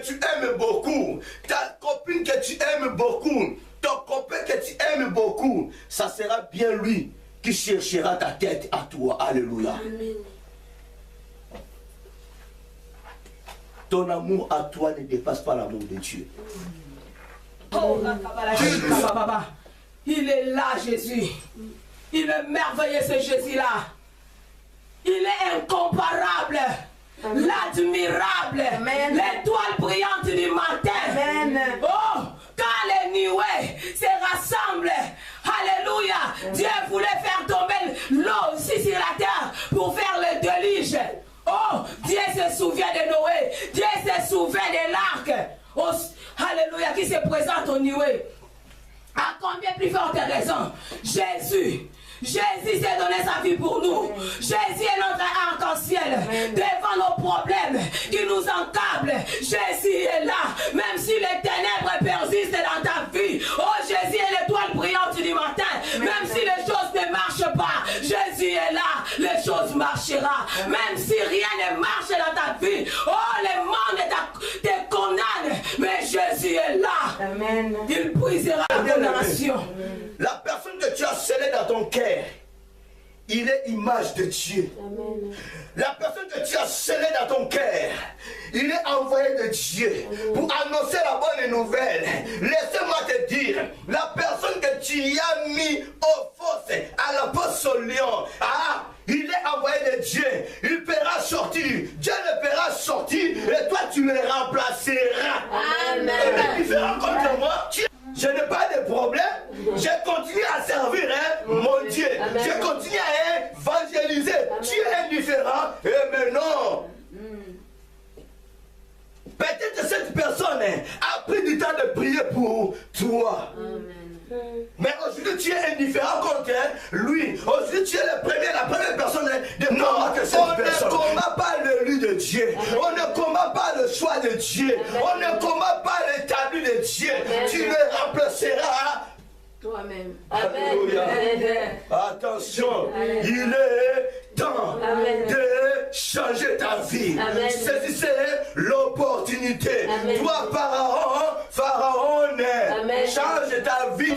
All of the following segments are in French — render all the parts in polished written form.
tu aimes beaucoup, ta copine que tu aimes beaucoup, ton copain que tu aimes beaucoup, ça sera bien lui qui cherchera ta tête à toi. Alléluia. Amen. Ton amour à toi ne dépasse pas l'amour de Dieu. Oh, il est là, Jésus. Il est merveilleux, ce Jésus-là. Il est incomparable, l'admirable, l'étoile brillante du matin. Amen. Oh, quand les nuées se rassemblent, alléluia, Dieu voulait faire tomber l'eau aussi sur la terre pour faire le déluge. Oh, Dieu se souvient de Noé, Dieu se souvient de l'arc. Oh, alléluia, qui se présente aux nuées. À combien plus forte raison, Jésus s'est donné sa vie pour nous. Jésus est notre arc-en-ciel devant nos problèmes qui nous encablent. Jésus est là, même si les ténèbres persistent dans ta vie. Oh, Jésus est l'étoile brillante du matin. Même si les choses ne marchent pas, Jésus est là, les choses marcheront. Même si rien ne marche dans ta vie, oh, le monde te condamne, mais Jésus est là. Amen. Il brisera la condamnation. La personne que tu as scellée dans ton cœur, il est image de Dieu. Amen. La personne que tu as scellée dans ton cœur, il est envoyé de Dieu pour annoncer la bonne nouvelle. Laissez-moi te dire, la personne que tu as mis au fosse, à la fosse au lion, il est envoyé de Dieu. Il pourra sortir. Dieu le fera sortir et toi tu le remplaceras. Amen. Et tu feras contre moi. Je n'ai pas de problème. Je continue à servir mon Dieu. Amen. Je continue à évangéliser. Tu es indifférent. Et maintenant, peut-être cette personne a pris du temps de prier pour toi. Amen. Mais aujourd'hui tu es indifférent contre lui. Aujourd'hui tu es la première personne de combattre cette personne. On ne combat pas le lit de Dieu. On ne combat pas le choix de Dieu. On ne combat pas l'établi de Dieu. Tu le remplaceras Toi-même. Alléluia. Attention, il est temps de changer ta vie. Saisissez l'opportunité. Toi, Pharaon, change ta vie.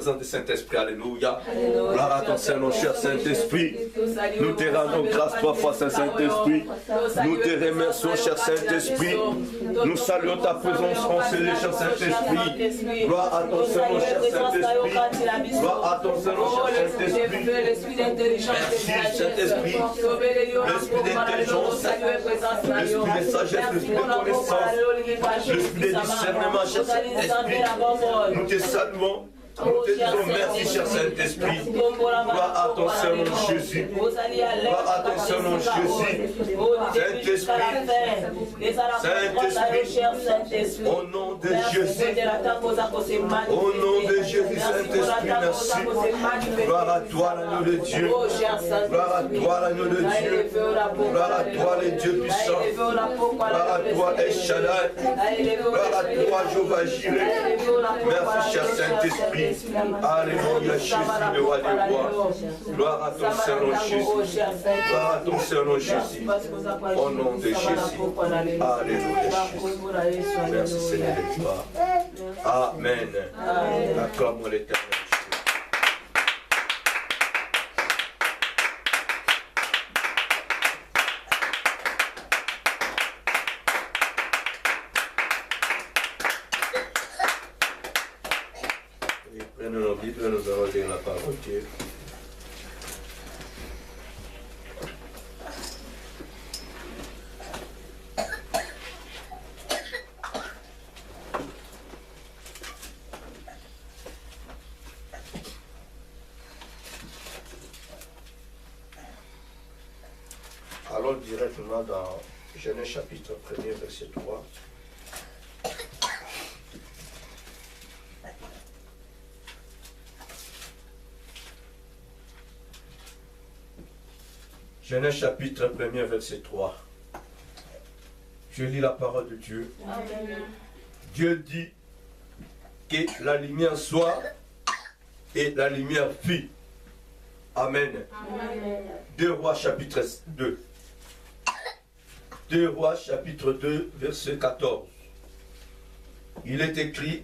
présence du Saint-Esprit. Alléluia. Gloire à ton Saint-Nom, cher Saint-Esprit. Nous te rendons grâce 3 fois, Saint-Esprit. Nous te remercions, cher Saint-Esprit. Nous saluons ta présence en ce lieu, cher Saint-Esprit. Gloire à ton Saint-Nom, cher Saint-Esprit. Gloire à ton Saint-Nom, cher Saint-Esprit. Merci, Saint-Esprit. L'esprit d'intelligence, l'esprit de sagesse, l'esprit de connaissance, l'esprit de discernement, cher Saint-Esprit. Nous te saluons. Nous te disons merci, cher Saint-Esprit. Gloire à ton Saint-Nom Jésus. Gloire à ton Saint-Nom Jésus. Saint-Esprit. Au nom de Jésus. Au nom de Jésus, Saint-Esprit, merci. Gloire à toi, l'agneau de Dieu. Gloire à toi, l'agneau de Dieu. Gloire à toi, le Dieu puissant. Gloire à toi, El Shaddai. Gloire à toi, Jéhovah Jireh. Merci, cher Saint-Esprit. Alléluia, Jésus, le roi des rois. Gloire à ton Saint-Nom Jésus. Gloire à ton Saint-Nom Jésus. Au nom de Jésus. Alléluia, Jésus. Merci, Seigneur de toi. Amen. Acclame l'Éternel. Prenons nos Bibles, nous allons lire la parole de Dieu. Allons directement dans Genèse chapitre 1er, verset 3. Genèse chapitre 1er, verset 3. Je lis la parole de Dieu. Amen. Dieu dit que la lumière soit et la lumière fut. Amen. Amen. 2 Rois chapitre 2. 2 Rois chapitre 2, verset 14. Il est écrit,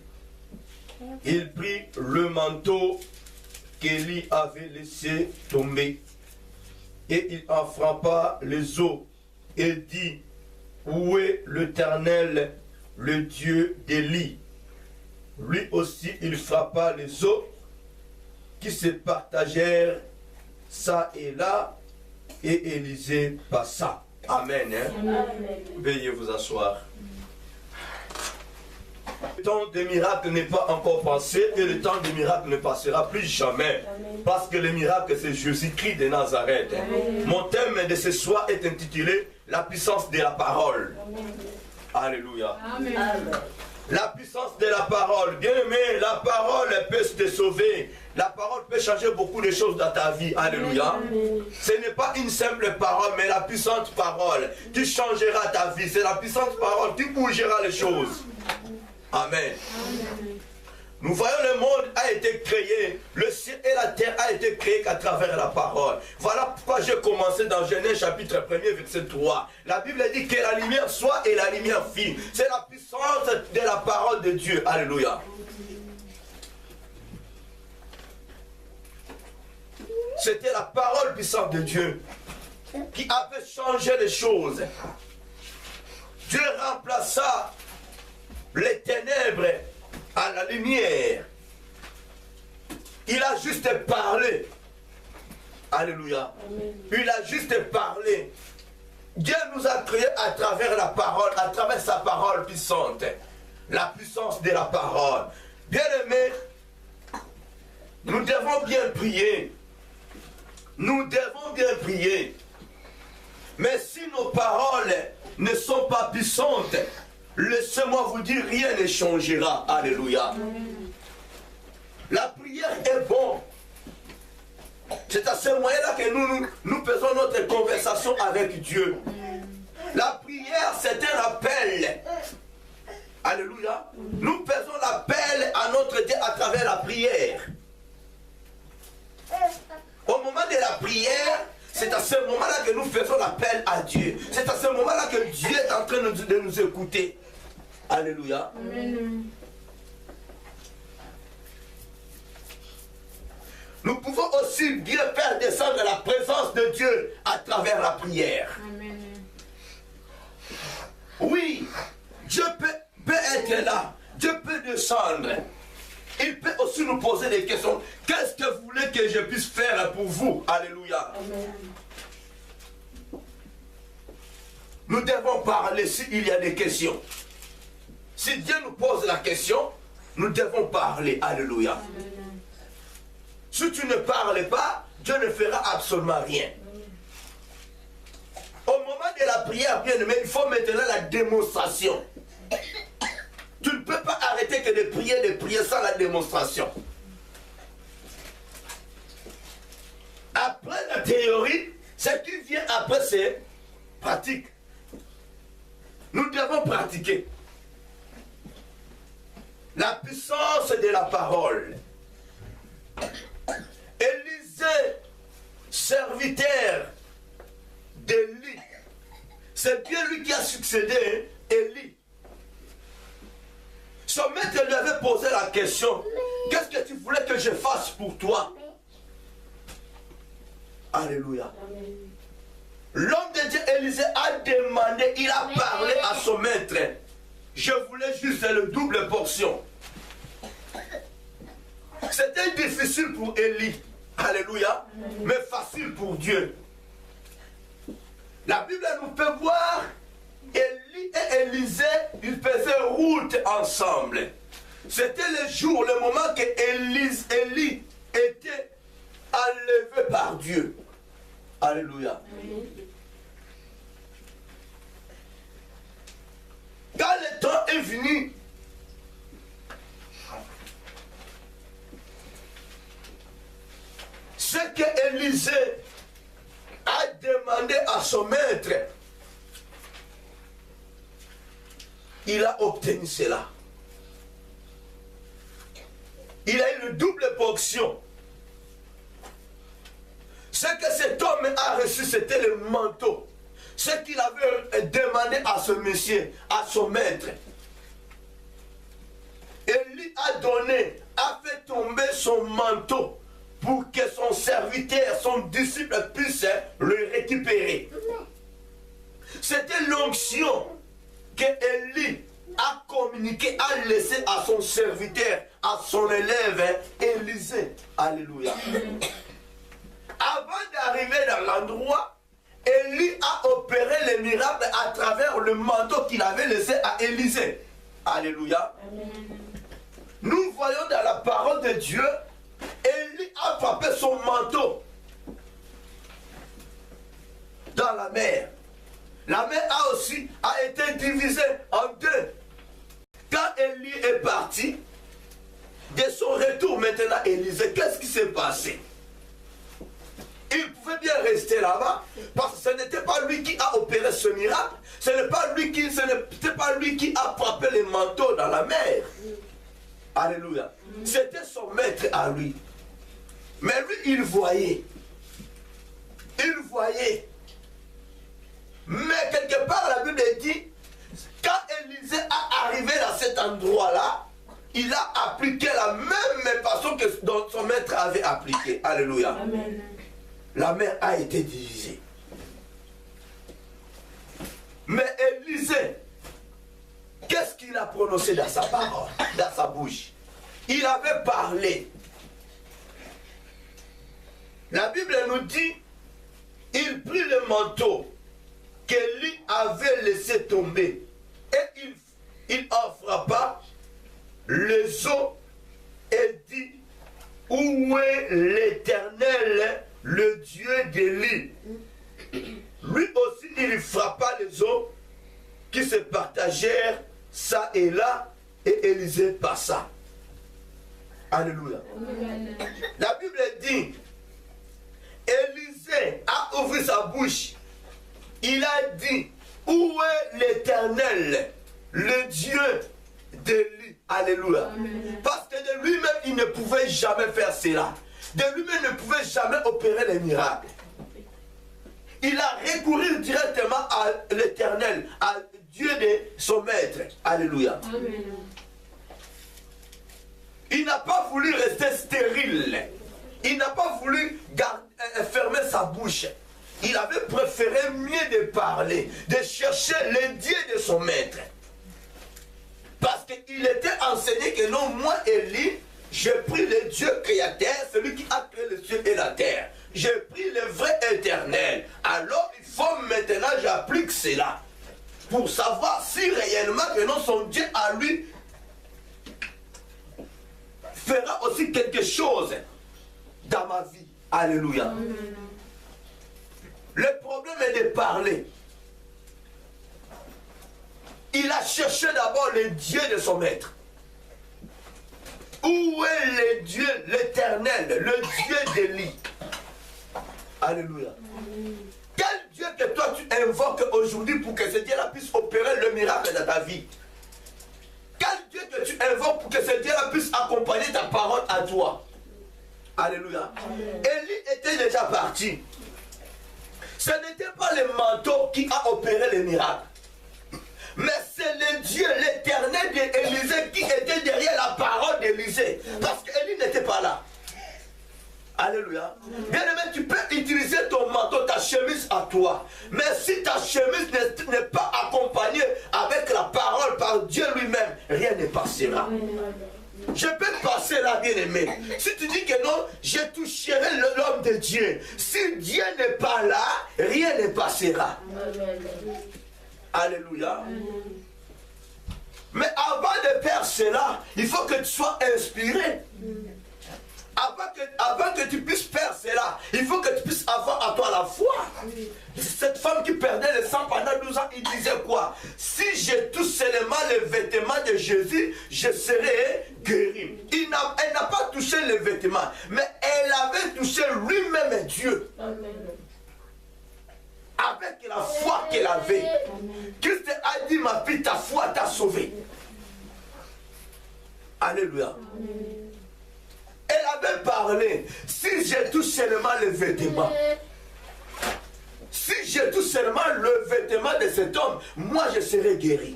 il prit le manteau qu'Élie avait laissé tomber. Et il en frappa les eaux et dit, où est l'Éternel, le Dieu d'Élie? Lui aussi il frappa les eaux qui se partagèrent ça et là, et Élisée passa. Amen. Hein? Amen. Veuillez vous asseoir. Le temps des miracles n'est pas encore passé et le temps des miracles ne passera plus jamais. Amen. Parce que le miracle c'est Jésus-Christ de Nazareth. Amen. Mon thème de ce soir est intitulé la puissance de la parole. Amen. Alléluia. Amen. La puissance de la parole. Bien aimé, la parole peut te sauver. La parole peut changer beaucoup de choses dans ta vie. Alléluia. Amen. Ce n'est pas une simple parole, mais la puissante parole qui changera ta vie. C'est la puissante parole qui bougera les choses. Amen. Amen. Nous voyons le monde a été créé, le ciel et la terre a été créé qu'à travers la parole. Voilà pourquoi j'ai commencé dans Genèse chapitre 1er verset 3. La Bible dit que la lumière soit et la lumière fut. C'est la puissance de la parole de Dieu. Alléluia. C'était la parole puissante de Dieu qui avait changé les choses. Dieu remplaça les ténèbres à la lumière. Il a juste parlé. Alléluia. Amen. Il a juste parlé. Dieu nous a créés à travers la parole, à travers sa parole puissante. La puissance de la parole. Bien-aimés, nous devons bien prier. Nous devons bien prier. Mais si nos paroles ne sont pas puissantes, laissez-moi vous dire, rien ne changera. Alléluia. La prière est bonne. C'est à ce moyen-là que nous faisons notre conversation avec Dieu. La prière, c'est un appel. Alléluia. Nous faisons l'appel à notre Dieu à travers la prière. Au moment de la prière, c'est à ce moment-là que nous faisons l'appel à Dieu. C'est à ce moment-là que Dieu est en train de nous écouter. Alléluia. Amen. Nous pouvons aussi bien faire descendre la présence de Dieu à travers la prière. Amen. Oui, Dieu peut être là. Dieu peut descendre. Il peut aussi nous poser des questions. Qu'est-ce que vous voulez que je puisse faire pour vous? Alléluia. Amen. Nous devons parler s'il y a des questions. Si Dieu nous pose la question, nous devons parler. Alléluia. Amen. Si tu ne parles pas, Dieu ne fera absolument rien. Au moment de la prière, bien aimé, il faut maintenant la démonstration. Tu ne peux pas arrêter que de prier sans la démonstration. Après la théorie, ce qui vient après, c'est pratique. Nous devons pratiquer la puissance de la parole. Élisée, serviteur d'Élie, c'est bien lui qui a succédé Élie. Son maître lui avait posé la question, qu'est-ce que tu voulais que je fasse pour toi? Alléluia. L'homme de Dieu Élisée a demandé, il a parlé à son maître, je voulais juste le double portion. C'était difficile pour Élie, alléluia, mais facile pour Dieu. La Bible nous fait voir Élie et Élisée, ils faisaient route ensemble. C'était le jour, le moment que Élie était enlevé par Dieu. Alléluia. Quand le temps est venu, ce que Élisée a demandé à son maître, il a obtenu cela. Il a eu une double portion. Ce que cet homme a reçu, c'était le manteau. Ce qu'il avait demandé à ce monsieur, à son maître. Élie a donné, a fait tomber son manteau pour que son serviteur, son disciple puisse le récupérer. C'était l'onction que Élie a communiqué, a laissé à son serviteur, à son élève Élisée. Alléluia. Avant d'arriver dans l'endroit, Élie a opéré les miracles à travers le manteau qu'il avait laissé à Élisée. Alléluia. Nous voyons dans la parole de Dieu, Élie a frappé son manteau dans la mer. La mer a été divisée en deux. Quand Élie est parti, de son retour maintenant Élisée, qu'est-ce qui s'est passé? Il pouvait bien rester là-bas, parce que ce n'était pas lui qui a opéré ce miracle, ce n'était pas lui qui a frappé les manteaux dans la mer. Alléluia. C'était son maître à lui. Mais lui, il voyait. Il voyait. Mais quelque part, la Bible dit, quand Élisée a arrivé dans cet endroit-là, il a appliqué la même façon que dont son maître avait appliqué. Alléluia. Amen. La mer a été divisée. Mais Élisée, qu'est-ce qu'il a prononcé dans sa parole, dans sa bouche? Il avait parlé. La Bible nous dit, il prit le manteau qu'Élie avait laissé tomber et il en frappa les eaux et dit, où est l'Éternel, le Dieu d'Élie? Lui aussi, il frappa les eaux qui se partagèrent ça et là, et Élisée passa. Alléluia. Amen. La Bible dit, Élisée a ouvert sa bouche. Il a dit, où est l'Éternel, le Dieu d'Élie? Alléluia. Amen. Parce que de lui-même, il ne pouvait jamais faire cela. De lui-même, il ne pouvait jamais opérer les miracles. Il a recouru directement à l'Éternel, à Dieu de son maître. Alléluia. Amen. Il n'a pas voulu rester stérile. il n'a pas voulu fermer sa bouche. Il avait préféré mieux de parler, de chercher le Dieu de son maître. Parce qu'il était enseigné que non, moi, Élie, j'ai pris le Dieu créateur, celui qui a créé le ciel et la terre. J'ai pris le vrai éternel. Alors, il faut maintenant, j'applique cela. Pour savoir si réellement que non, son Dieu à lui fera aussi quelque chose dans ma vie. Alléluia. Le problème est de parler. Il a cherché d'abord le Dieu de son maître. Où est le Dieu, l'éternel, le Dieu d'Élie? Alléluia. Quel Dieu que toi tu invoques aujourd'hui pour que ce Dieu-là puisse opérer le miracle dans ta vie? Quel Dieu que tu invoques pour que ce Dieu-là puisse accompagner ta parole à toi? Alléluia. Élie était déjà parti. Ce n'était pas le manteau qui a opéré le miracle. Mais c'est le Dieu, l'éternel d'Élisée qui était derrière la parole d'Élisée. Parce qu'Élie n'était pas là. Alléluia. Bien aimé, tu peux utiliser ton manteau, ta chemise à toi. Mais si ta chemise n'est pas accompagnée avec la parole par Dieu lui-même, rien ne passera. Je peux passer là, bien aimé. Si tu dis que non, je toucherai l'homme de Dieu. Si Dieu n'est pas là, rien ne passera. Alléluia. Mais avant de faire cela, il faut que tu sois inspiré. Avant que tu puisses faire cela, il faut que tu puisses avoir à toi la foi. Cette femme qui perdait le sang pendant 12 ans, il disait quoi? Si je touche seulement les vêtements de Jésus, je serai guéri. Elle n'a pas touché les vêtements, mais elle avait touché lui-même Dieu. Avec la foi qu'elle avait. Christ a dit, ma fille, ta foi t'a sauvée. Alléluia. Elle avait parlé, si je touche seulement les vêtements, si je touche seulement le vêtement de cet homme, moi je serai guéri.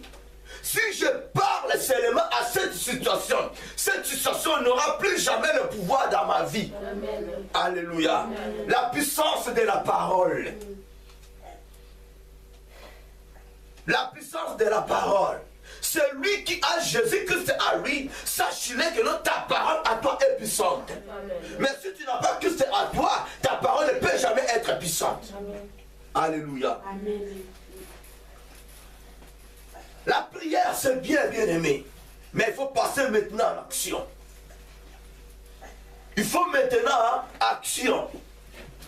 Si je parle seulement à cette situation n'aura plus jamais le pouvoir dans ma vie. Amen. Alléluia. Amen. La puissance de la parole. La puissance de la parole. Celui qui a Jésus-Christ à lui, sache-le que ta parole à toi est puissante. Amen. Mais si tu n'as pas Christ à toi, ta parole ne peut jamais être puissante. Amen. Alléluia. Amen. La prière, c'est bien, bien aimé. Mais il faut passer maintenant à l'action. Il faut maintenant action.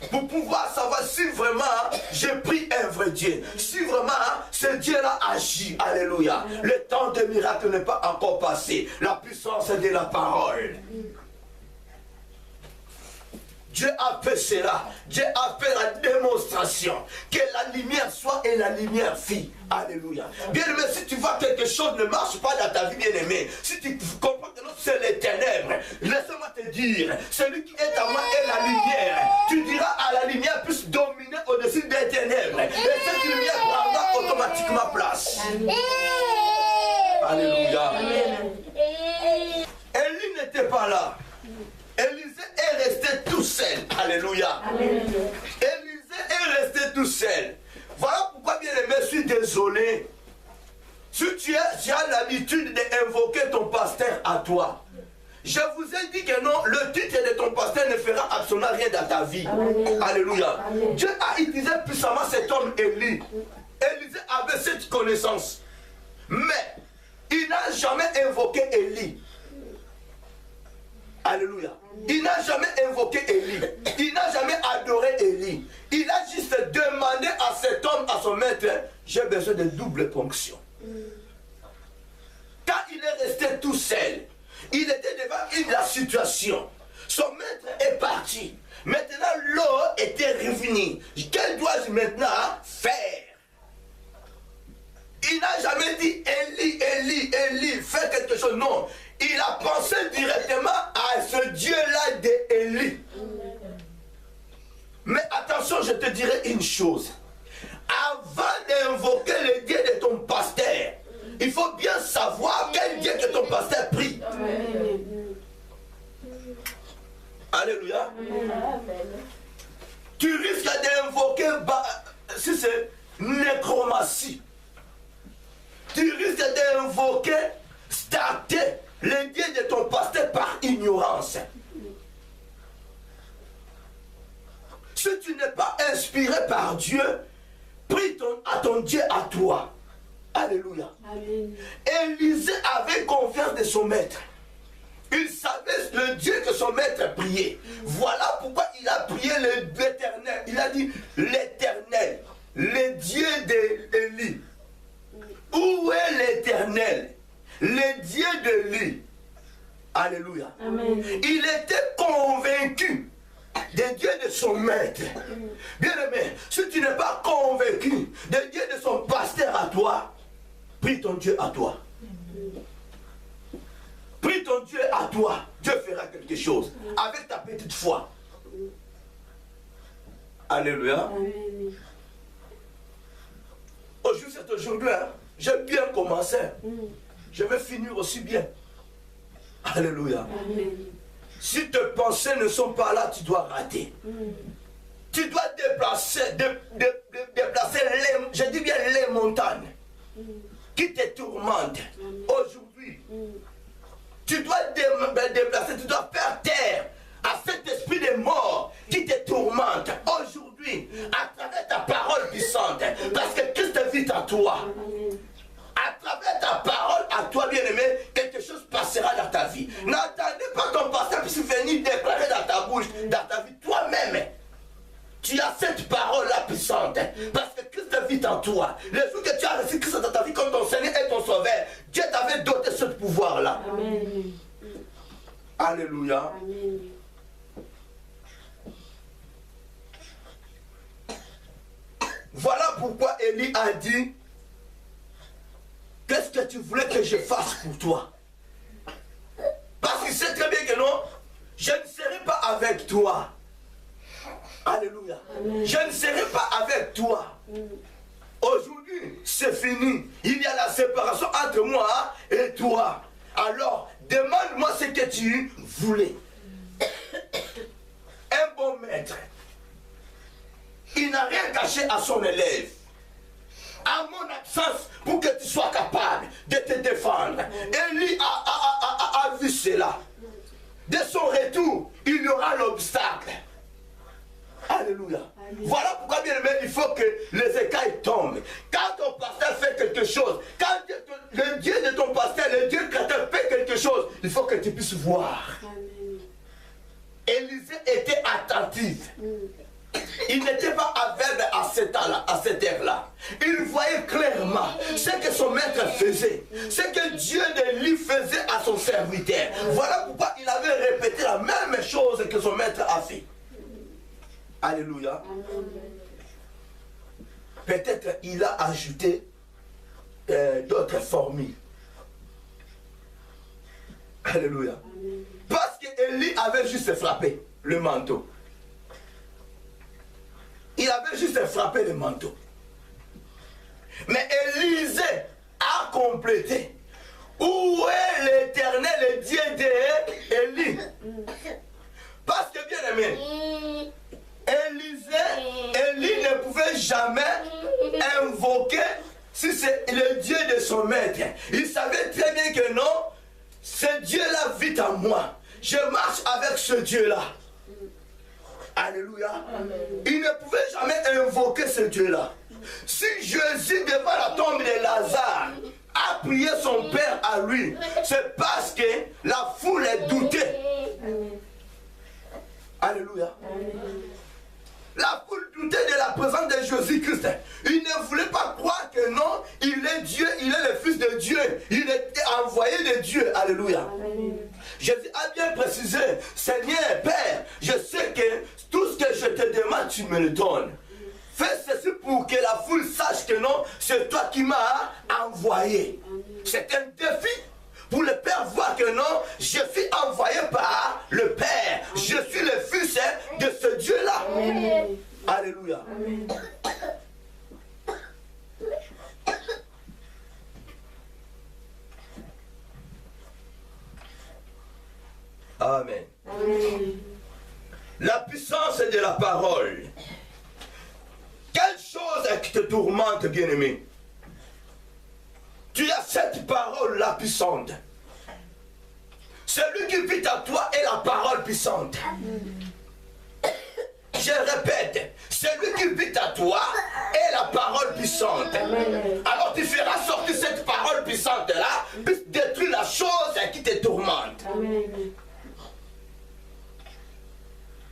Pour pouvoir savoir si vraiment j'ai pris un vrai Dieu. Si vraiment ce Dieu-là agit. Alléluia. Le temps des miracles n'est pas encore passé. La puissance de la parole. Dieu a fait cela. Dieu a fait la démonstration. Que la lumière soit et la lumière fit. Alléluia. Bien aimé, si tu vois quelque chose ne marche pas dans ta vie, bien aimé, si tu comprends que c'est les ténèbres, laisse-moi te dire, celui qui est à moi est la lumière. Tu diras à la lumière puisse dominer au-dessus des ténèbres. Et cette lumière prendra automatiquement place. Alléluia. Élie n'était pas là. Élisée est resté tout seul. Alléluia. Élisée est resté tout seul. Voilà pourquoi, bien aimé, je suis désolé. Si tu as l'habitude d'invoquer ton pasteur à toi, je vous ai dit que non, le titre de ton pasteur ne fera absolument rien dans ta vie. Amen. Alléluia. Amen. Dieu a utilisé puissamment cet homme Élie. Élisée avait cette connaissance. Mais il n'a jamais invoqué Élie. Alléluia. Il n'a jamais invoqué Élie. Il n'a jamais adoré Élie. Il a juste demandé à cet homme, à son maître, j'ai besoin de double ponction. Quand il est resté tout seul, il était devant la situation. Son maître est parti. Maintenant, l'eau était revenue. Qu'elle doit maintenant faire? Il n'a jamais dit Élie, Élie, Élie, fais quelque chose. Non. Il a pensé directement à ce Dieu-là d'Élie. Mais attention, je te dirai une chose. Avant d'invoquer le Dieu de ton pasteur, il faut bien savoir quel Dieu que ton pasteur prie. Alléluia. Tu risques d'invoquer, si c'est nécromancie, tu risques d'invoquer, starter les dieux de ton pasteur par ignorance. Si tu n'es pas inspiré par Dieu, prie à ton Dieu à toi. Alléluia. Amen. Élisée avait confiance de son maître. Il savait le Dieu que son maître priait. Voilà pourquoi il a prié l'Éternel. Il a dit l'Éternel, le Dieu d'Élie. Où est l'Éternel, le Dieu d'Élie? Alléluia. Amen. Il était convaincu des dieux de son maître. Bien-aimé, si tu n'es pas convaincu des dieux de son pasteur à toi, prie ton Dieu à toi. Prie ton Dieu à toi. Dieu fera quelque chose avec ta petite foi. Alléluia. Amen. Aujourd'hui, c'est aujourd'hui. Hein? J'ai bien commencé. Je vais finir aussi bien. Alléluia. Amen. Si tes pensées ne sont pas là, tu dois rater. Tu dois déplacer je dis bien les montagnes qui te tourmentent aujourd'hui. Tu dois déplacer, tu dois faire taire à cet esprit de mort qui te tourmente aujourd'hui à travers ta parole puissante. Parce que Christ vit en toi. À travers ta parole, à toi, bien-aimé, quelque chose passera dans ta vie. N'attendez pas ton pasteur puisse venir déclarer dans ta bouche, dans ta vie. Toi-même, tu as cette parole-là puissante. Parce que Christ vit en toi. Le jour que tu as reçu Christ dans ta vie comme ton Seigneur et ton Sauveur, Dieu t'avait doté ce pouvoir-là. Amen. Alléluia. Amen. Voilà pourquoi Élie a dit: qu'est-ce que tu voulais que je fasse pour toi? Parce qu'il sait très bien que non, je ne serai pas avec toi. Alléluia. Amen. Je ne serai pas avec toi. Aujourd'hui, c'est fini. Il y a la séparation entre moi et toi. Alors, demande-moi ce que tu voulais. Un bon maître, il n'a rien caché à son élève. À mon absence, pour que tu sois capable de te défendre. Élie a vu cela. De son retour, il y aura l'obstacle. Alléluia. Amen. Voilà pourquoi, bien aimé, il faut que les écailles tombent. Quand ton pasteur fait quelque chose, quand le Dieu de ton pasteur, le Dieu chrétien fait quelque chose, il faut que tu puisses voir. Amen. Élisée était attentif. Il n'était pas aveugle à cette ère-là. Il voyait clairement ce que son maître faisait, ce que Dieu de lui faisait à son serviteur. Voilà pourquoi il avait répété la même chose que son maître a fait. Alléluia. Peut-être il a ajouté d'autres formules. Alléluia. Parce qu'Élie avait juste frappé le manteau. Il avait juste frappé le manteau. Mais Élisée a complété. Où est l'Éternel, le Dieu d'Élie? Parce que, bien aimé, Élie ne pouvait jamais invoquer si c'est le Dieu de son maître. Il savait très bien que non, ce Dieu-là vit en moi. Je marche avec ce Dieu-là. Alléluia. Amen. Il ne pouvait jamais invoquer ce Dieu-là. Si Jésus, devant la tombe de Lazare, a prié son Père à lui, c'est parce que la foule doutait. Amen. Alléluia. Amen. La foule doutait de la présence de Jésus-Christ. Il ne voulait pas croire que non, il est Dieu, il est le Fils de Dieu. Il est envoyé de Dieu. Alléluia. Amen. Jésus a bien précisé: Seigneur, Père, je sais que tout ce que je te demande, tu me le donnes. Fais ceci pour que la foule sache que non, c'est toi qui m'as envoyé. C'est un défi pour le Père voir que non, je suis envoyé par le Père. Je suis le Fils de ce Dieu-là. Alléluia. Amen. Amen. de la parole. Quelle chose qui te tourmente, bien-aimé? Tu as cette parole-là puissante. Celui qui vit à toi est la parole puissante. Je répète, celui qui vit à toi est la parole puissante. Alors tu feras sortir cette parole puissante-là, puis détruire la chose qui te tourmente.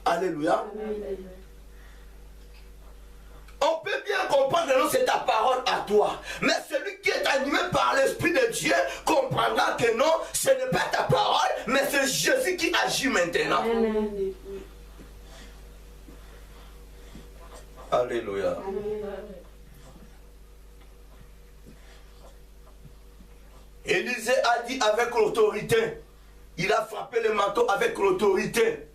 Alléluia. On peut bien comprendre que non, c'est ta parole à toi. Mais celui qui est animé par l'Esprit de Dieu comprendra que non, ce n'est pas ta parole, mais c'est Jésus qui agit maintenant. Alléluia. Élisée a dit avec l'autorité. Il a frappé le manteau avec l'autorité.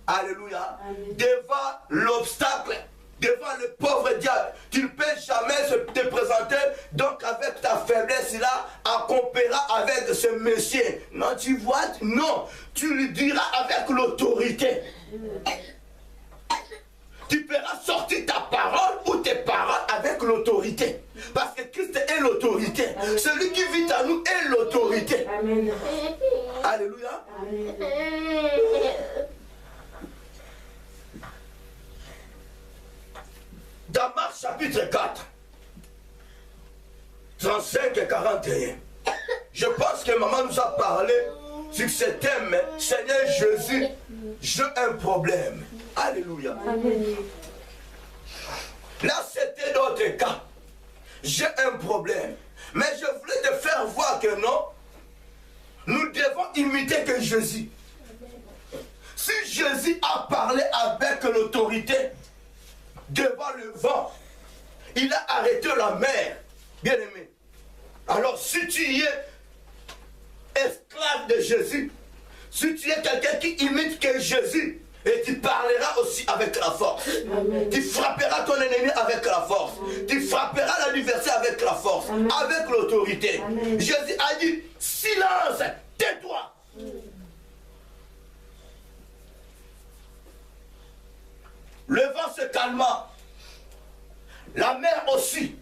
Alléluia. Devant l'obstacle, devant le pauvre diable, tu ne peux jamais te présenter. Donc avec ta faiblesse là, accompagnera avec ce monsieur. Non, tu vois, non. Tu lui diras avec l'autorité. Tu feras sortir ta parole ou tes paroles avec l'autorité. Parce que Christ est l'autorité. Celui qui vit à nous est l'autorité. Alléluia. Amen. Dans Marc chapitre 4, 35 et 41, je pense que maman nous a parlé sur ce thème. Seigneur Jésus, j'ai un problème. Alléluia. Amen. Là, c'était d'autres cas. J'ai un problème. Mais je voulais te faire voir que non, nous devons imiter que Jésus. Si Jésus a parlé avec l'autorité devant le vent, il a arrêté la mer, bien aimé. Alors si tu es esclave de Jésus, si tu es quelqu'un qui imite que Jésus, et tu parleras aussi avec la force. Amen. Tu frapperas ton ennemi avec la force. Amen. Tu frapperas l'adversaire avec la force, amen, avec l'autorité. Jésus a dit, silence, tais-toi. Le vent se calma. La mer aussi.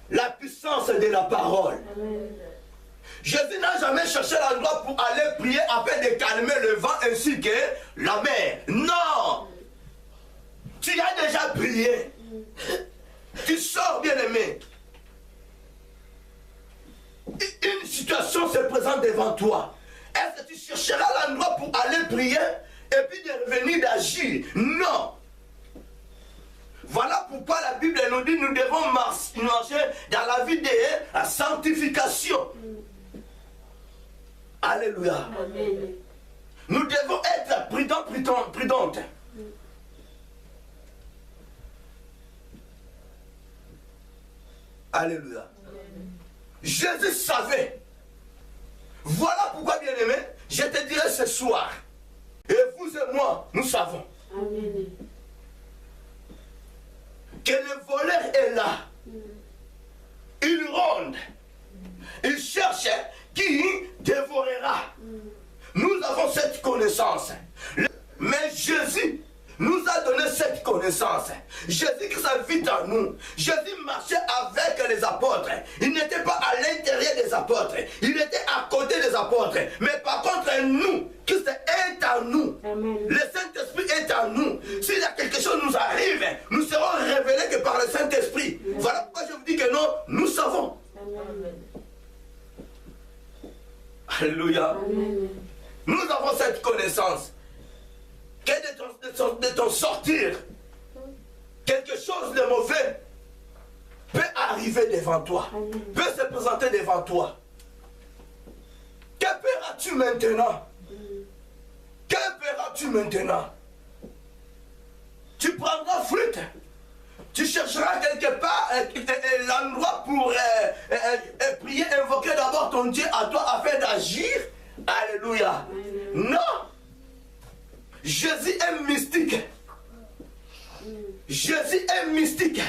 La puissance de la parole. Amen. Jésus n'a jamais cherché l'endroit pour aller prier afin de calmer le vent ainsi que la mer. Non! Tu as déjà prié. Tu sors, bien-aimé. Une situation se présente devant toi. Est-ce que tu chercheras l'endroit pour aller prier et puis de revenir d'agir? Non! Voilà pourquoi la Bible nous dit que nous devons marcher dans la vie de la sanctification. Alléluia. Amen. Nous devons être prudentes. Alléluia. Amen. Jésus savait. Voilà pourquoi, bien-aimé, je te dirai ce soir, et vous et moi, nous savons. Amen. Que le voleur est là. Il ronde. Il cherche qui dévorera. Nous avons cette connaissance. Mais Jésus nous a donné cette connaissance. Jésus qui s'invite en nous. Jésus marchait avec les apôtres. Il n'était pas à l'intérieur des apôtres. Il était à côté des apôtres. Mais par contre, nous, Christ est en nous. Amen. Le Saint-Esprit est en nous. S'il y a quelque chose qui nous arrive, nous serons révélés que par le Saint-Esprit. Voilà pourquoi je vous dis que non, nous savons. Amen. Alléluia. Amen. Nous avons cette connaissance. Que de ton sortir, quelque chose de mauvais peut arriver devant toi. Amen. Peut se présenter devant toi. Que feras-tu maintenant? Que feras-tu maintenant? Tu prendras flûte. Tu chercheras quelque part l'endroit pour prier, invoquer d'abord ton Dieu à toi afin d'agir. Alléluia. Amen. Non. Jésus est mystique. Jésus est mystique.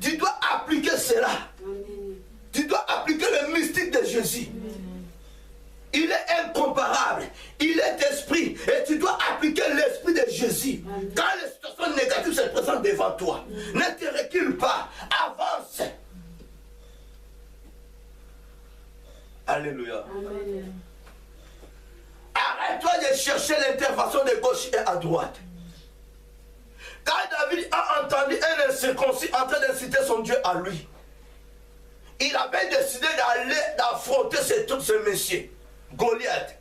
Tu dois appliquer cela. Tu dois appliquer le mystique de Jésus. Il est incomparable. il est esprit. Et tu dois appliquer l'esprit de Jésus. Quand les situations négatives se présentent devant toi, ne te recule pas. Avance. Alléluia. Amen. Arrête-toi de chercher l'intervention de gauche et à droite. Quand David a entendu un incirconcis en train d'inciter son Dieu à lui, il avait décidé d'affronter ce monsieur, Goliath.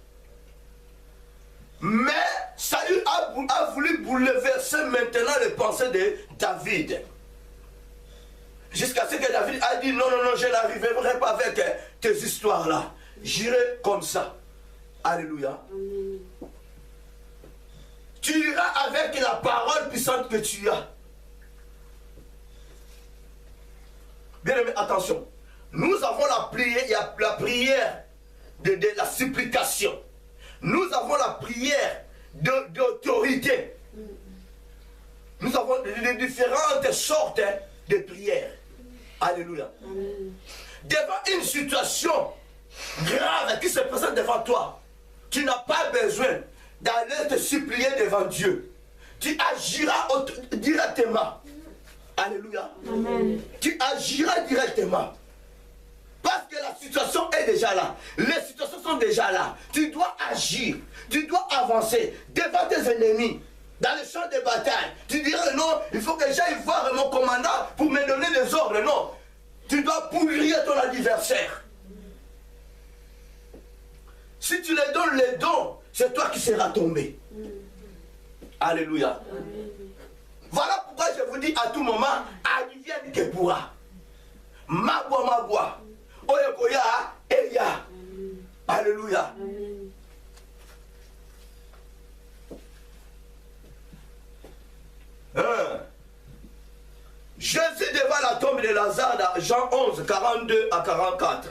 Mais Saül a voulu bouleverser maintenant les pensées de David. Jusqu'à ce que David a dit non, non, non, je n'arriverai pas avec tes histoires-là. J'irai comme ça. Alléluia. Amen. Tu iras avec la parole puissante que tu as. Bien aimé, attention. Nous avons la prière, il y a la prière de la supplication. Nous avons la prière d'autorité. Nous avons de différentes sortes de prières. Alléluia. Amen. Devant une situation grave qui se présente devant toi, tu n'as pas besoin d'aller te supplier devant Dieu. Tu agiras directement. Alléluia. Amen. Tu agiras directement. Parce que la situation est déjà là. Les situations sont déjà là. Tu dois agir. Tu dois avancer devant tes ennemis. Dans le champ de bataille. Tu diras non, il faut que j'aille voir mon commandant pour me donner des ordres. Non. Tu dois pourrir ton adversaire. Si tu lui donnes les dons, c'est toi qui seras tombé. Alléluia. Voilà pourquoi je vous dis à tout moment, advienne que pourra. Mabwa. Oyekoya, Eya. Alléluia. Jésus devant la tombe de Lazare dans Jean 11, 42 à 44.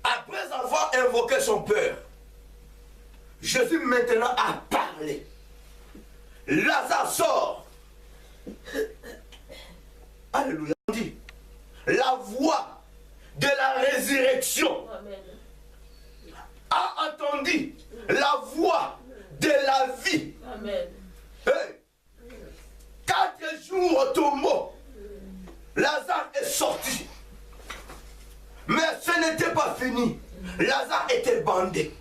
Après avoir invoqué son père, Jésus maintenant a parlé. Lazare sort. Alléluia. On dit, la voix de la résurrection a entendu la voix de la vie. Amen. Hey. 4 jours au tombeau, Lazare est sorti. Mais ce n'était pas fini. Lazare était bandé.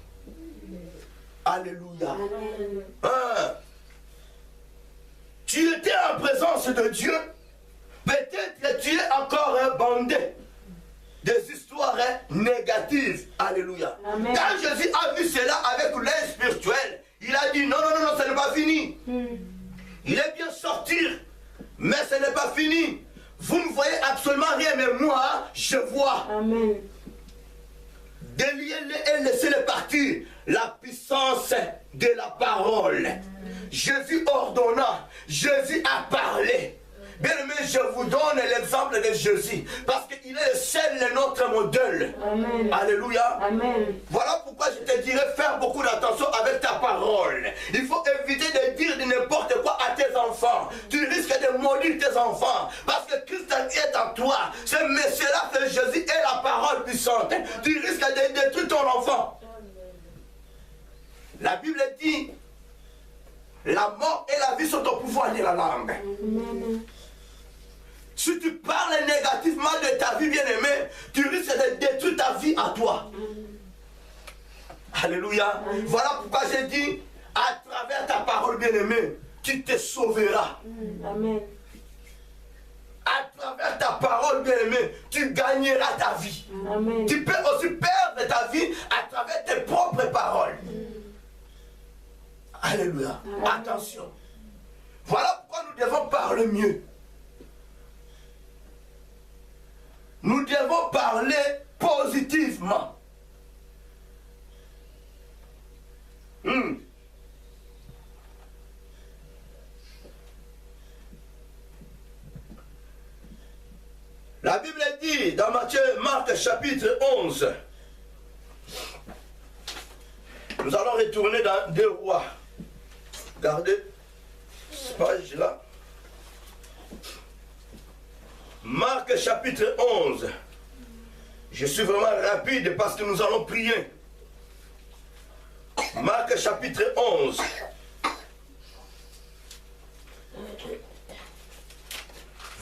Alléluia. Tu étais en présence de Dieu. Peut-être que tu es encore bandé. Des histoires négatives. Alléluia. Amen. Quand Jésus a vu cela avec l'œil spirituel, il a dit non, non, non, non, ce n'est pas fini. Il est bien sortir, mais ce n'est pas fini. Vous ne voyez absolument rien, mais moi, je vois. Amen. Déliez-les et laissez-les partir. La puissance de la parole. Jésus ordonna, Jésus a parlé. Bien aimé, je vous donne l'exemple de Jésus, parce qu'il est le seul notre modèle. Amen. Alléluia. Amen. Voilà pourquoi je te dirais faire beaucoup d'attention avec ta parole. Il faut éviter de dire de n'importe quoi à tes enfants. Tu risques de maudire tes enfants, parce que Christ est en toi. Ce monsieur-là, c'est Jésus et la parole puissante. Tu risques de détruire ton enfant. La Bible dit, la mort et la vie sont au pouvoir de la langue. Amen. Si tu parles négativement de ta vie bien-aimée, tu risques de détruire ta vie à toi. Alléluia. Voilà pourquoi j'ai dit, à travers ta parole bien-aimée, tu te sauveras. Amen. À travers ta parole bien-aimée, tu gagneras ta vie. Amen. Tu peux aussi perdre ta vie à travers tes propres paroles. Alléluia. Attention. Voilà pourquoi nous devons parler mieux. Nous devons parler positivement. La Bible dit dans Marc chapitre 11. Nous allons retourner dans 2 Rois. Regardez cette page-là. Marc chapitre 11. Je suis vraiment rapide parce que nous allons prier. Marc chapitre 11.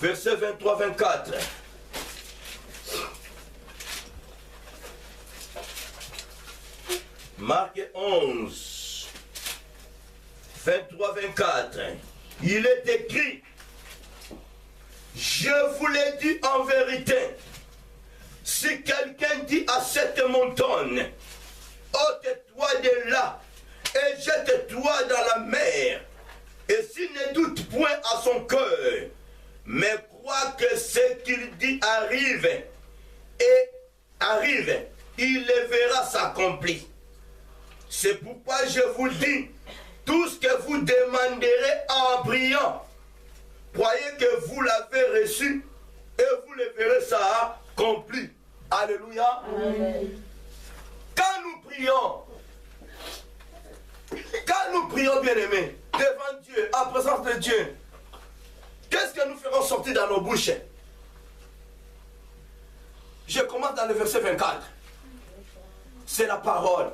Verset 23-24. Marc 11, 23-24. Il est écrit, je vous l'ai dit en vérité, si quelqu'un dit à cette montagne, ôte-toi de là et jette-toi dans la mer, et s'il ne doute point à son cœur, mais croit que ce qu'il dit arrive, il le verra s'accomplir. C'est pourquoi je vous dis, tout ce que vous demanderez en priant, croyez que vous l'avez reçu et vous le verrez ça accompli. Alléluia. Amen. Quand nous prions, bien-aimés, devant Dieu, en présence de Dieu, qu'est-ce que nous ferons sortir dans nos bouches? Je commence dans le verset 24. C'est la parole.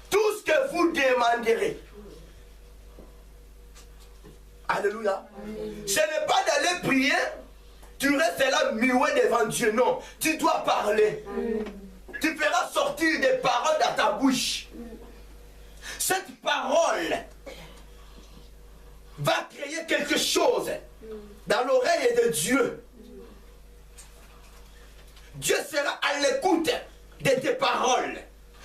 Tout ce que vous demanderez. Alléluia. Ce n'est pas d'aller prier, tu restes là muet devant Dieu. Non, tu dois parler. Tu feras sortir des paroles dans ta bouche. Cette parole va créer quelque chose dans l'oreille de Dieu. Dieu sera à l'écoute de tes paroles.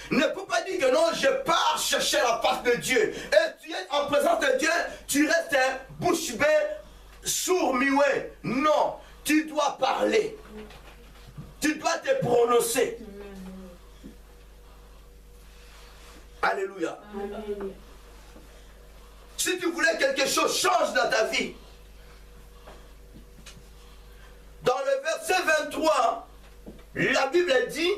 Ne peux pas dire que non, je pars chercher la face de Dieu. Et tu es en présence de Dieu, tu restes bouche bée, sourd, muet. Non, tu dois parler. Tu dois te prononcer. Alléluia. Amen. Si tu voulais quelque chose change dans ta vie. Dans le verset 23, la Bible dit,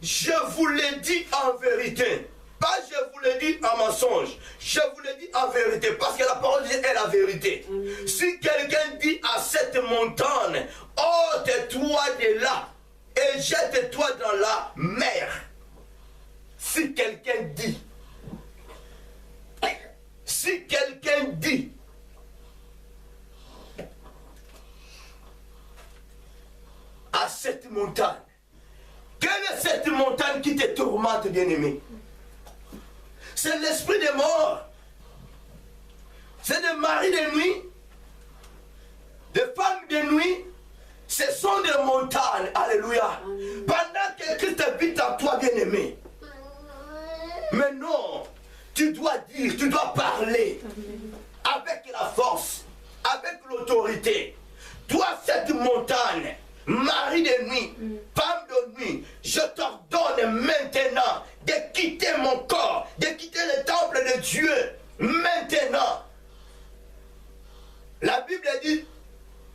je vous l'ai dit en vérité. Pas je vous l'ai dit en mensonge. Je vous l'ai dit en vérité. Parce que la parole de Dieu est la vérité. Si quelqu'un dit à cette montagne, ôte-toi de là et jette-toi dans la mer. Si quelqu'un dit à cette montagne, quelle est cette montagne qui te tourmente, bien-aimé? C'est l'esprit des morts. C'est des maris de nuit, des femmes de nuit. Ce sont des montagnes. Alléluia. Pendant que Christ habite en toi, bien-aimé. Mais non, tu dois dire, tu dois parler avec la force, avec l'autorité. Toi, cette montagne, mari de nuit, femme de nuit, je t'ordonne maintenant de quitter mon corps, de quitter le temple de Dieu. Maintenant. La Bible dit,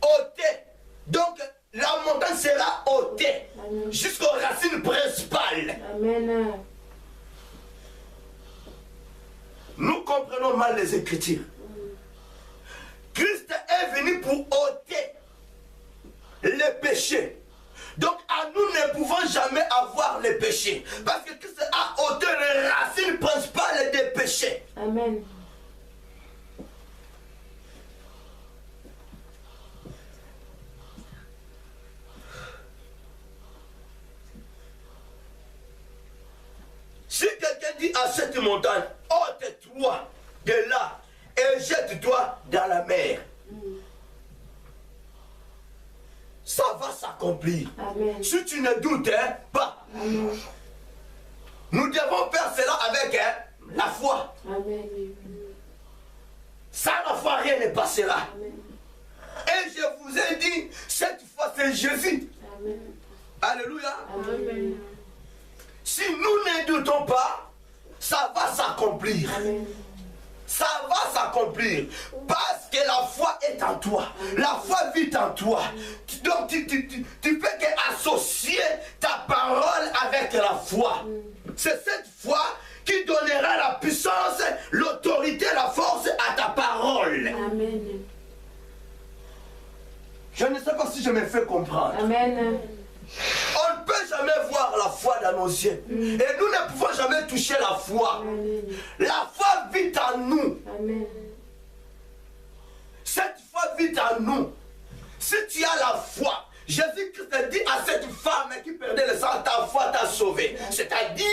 ôtez. Donc, la montagne sera ôtée jusqu'aux racines principales. Amen. Nous comprenons mal les Écritures. Christ est venu pour ôter les péchés. Donc, à nous ne pouvons jamais avoir les péchés. Parce que Christ a ôté les racines principales des péchés. Amen. Si quelqu'un dit à cette montagne, ôte-toi de là et jette-toi dans la mer, ça va s'accomplir. Si tu ne doutes pas, Amen. Nous devons faire cela avec la foi. Amen. Sans la foi, rien ne passera. Amen. Et je vous ai dit, cette fois c'est Jésus. Amen. Alléluia. Amen. Si nous ne doutons pas, ça va s'accomplir. Ça va s'accomplir. Parce que la foi est en toi. La foi vit en toi. Donc tu fais qu'associer ta parole avec la foi. C'est cette foi qui donnera la puissance, l'autorité, la force à ta parole. Amen. Je ne sais pas si je me fais comprendre. Amen. On ne peut jamais voir la foi dans dans nos yeux. Et nous ne pouvons jamais toucher la foi. La foi vit en nous. Cette foi vit en nous. Si tu as la foi, Jésus-Christ dit à cette femme qui perdait le sang, ta foi t'a sauvé. C'est-à-dire,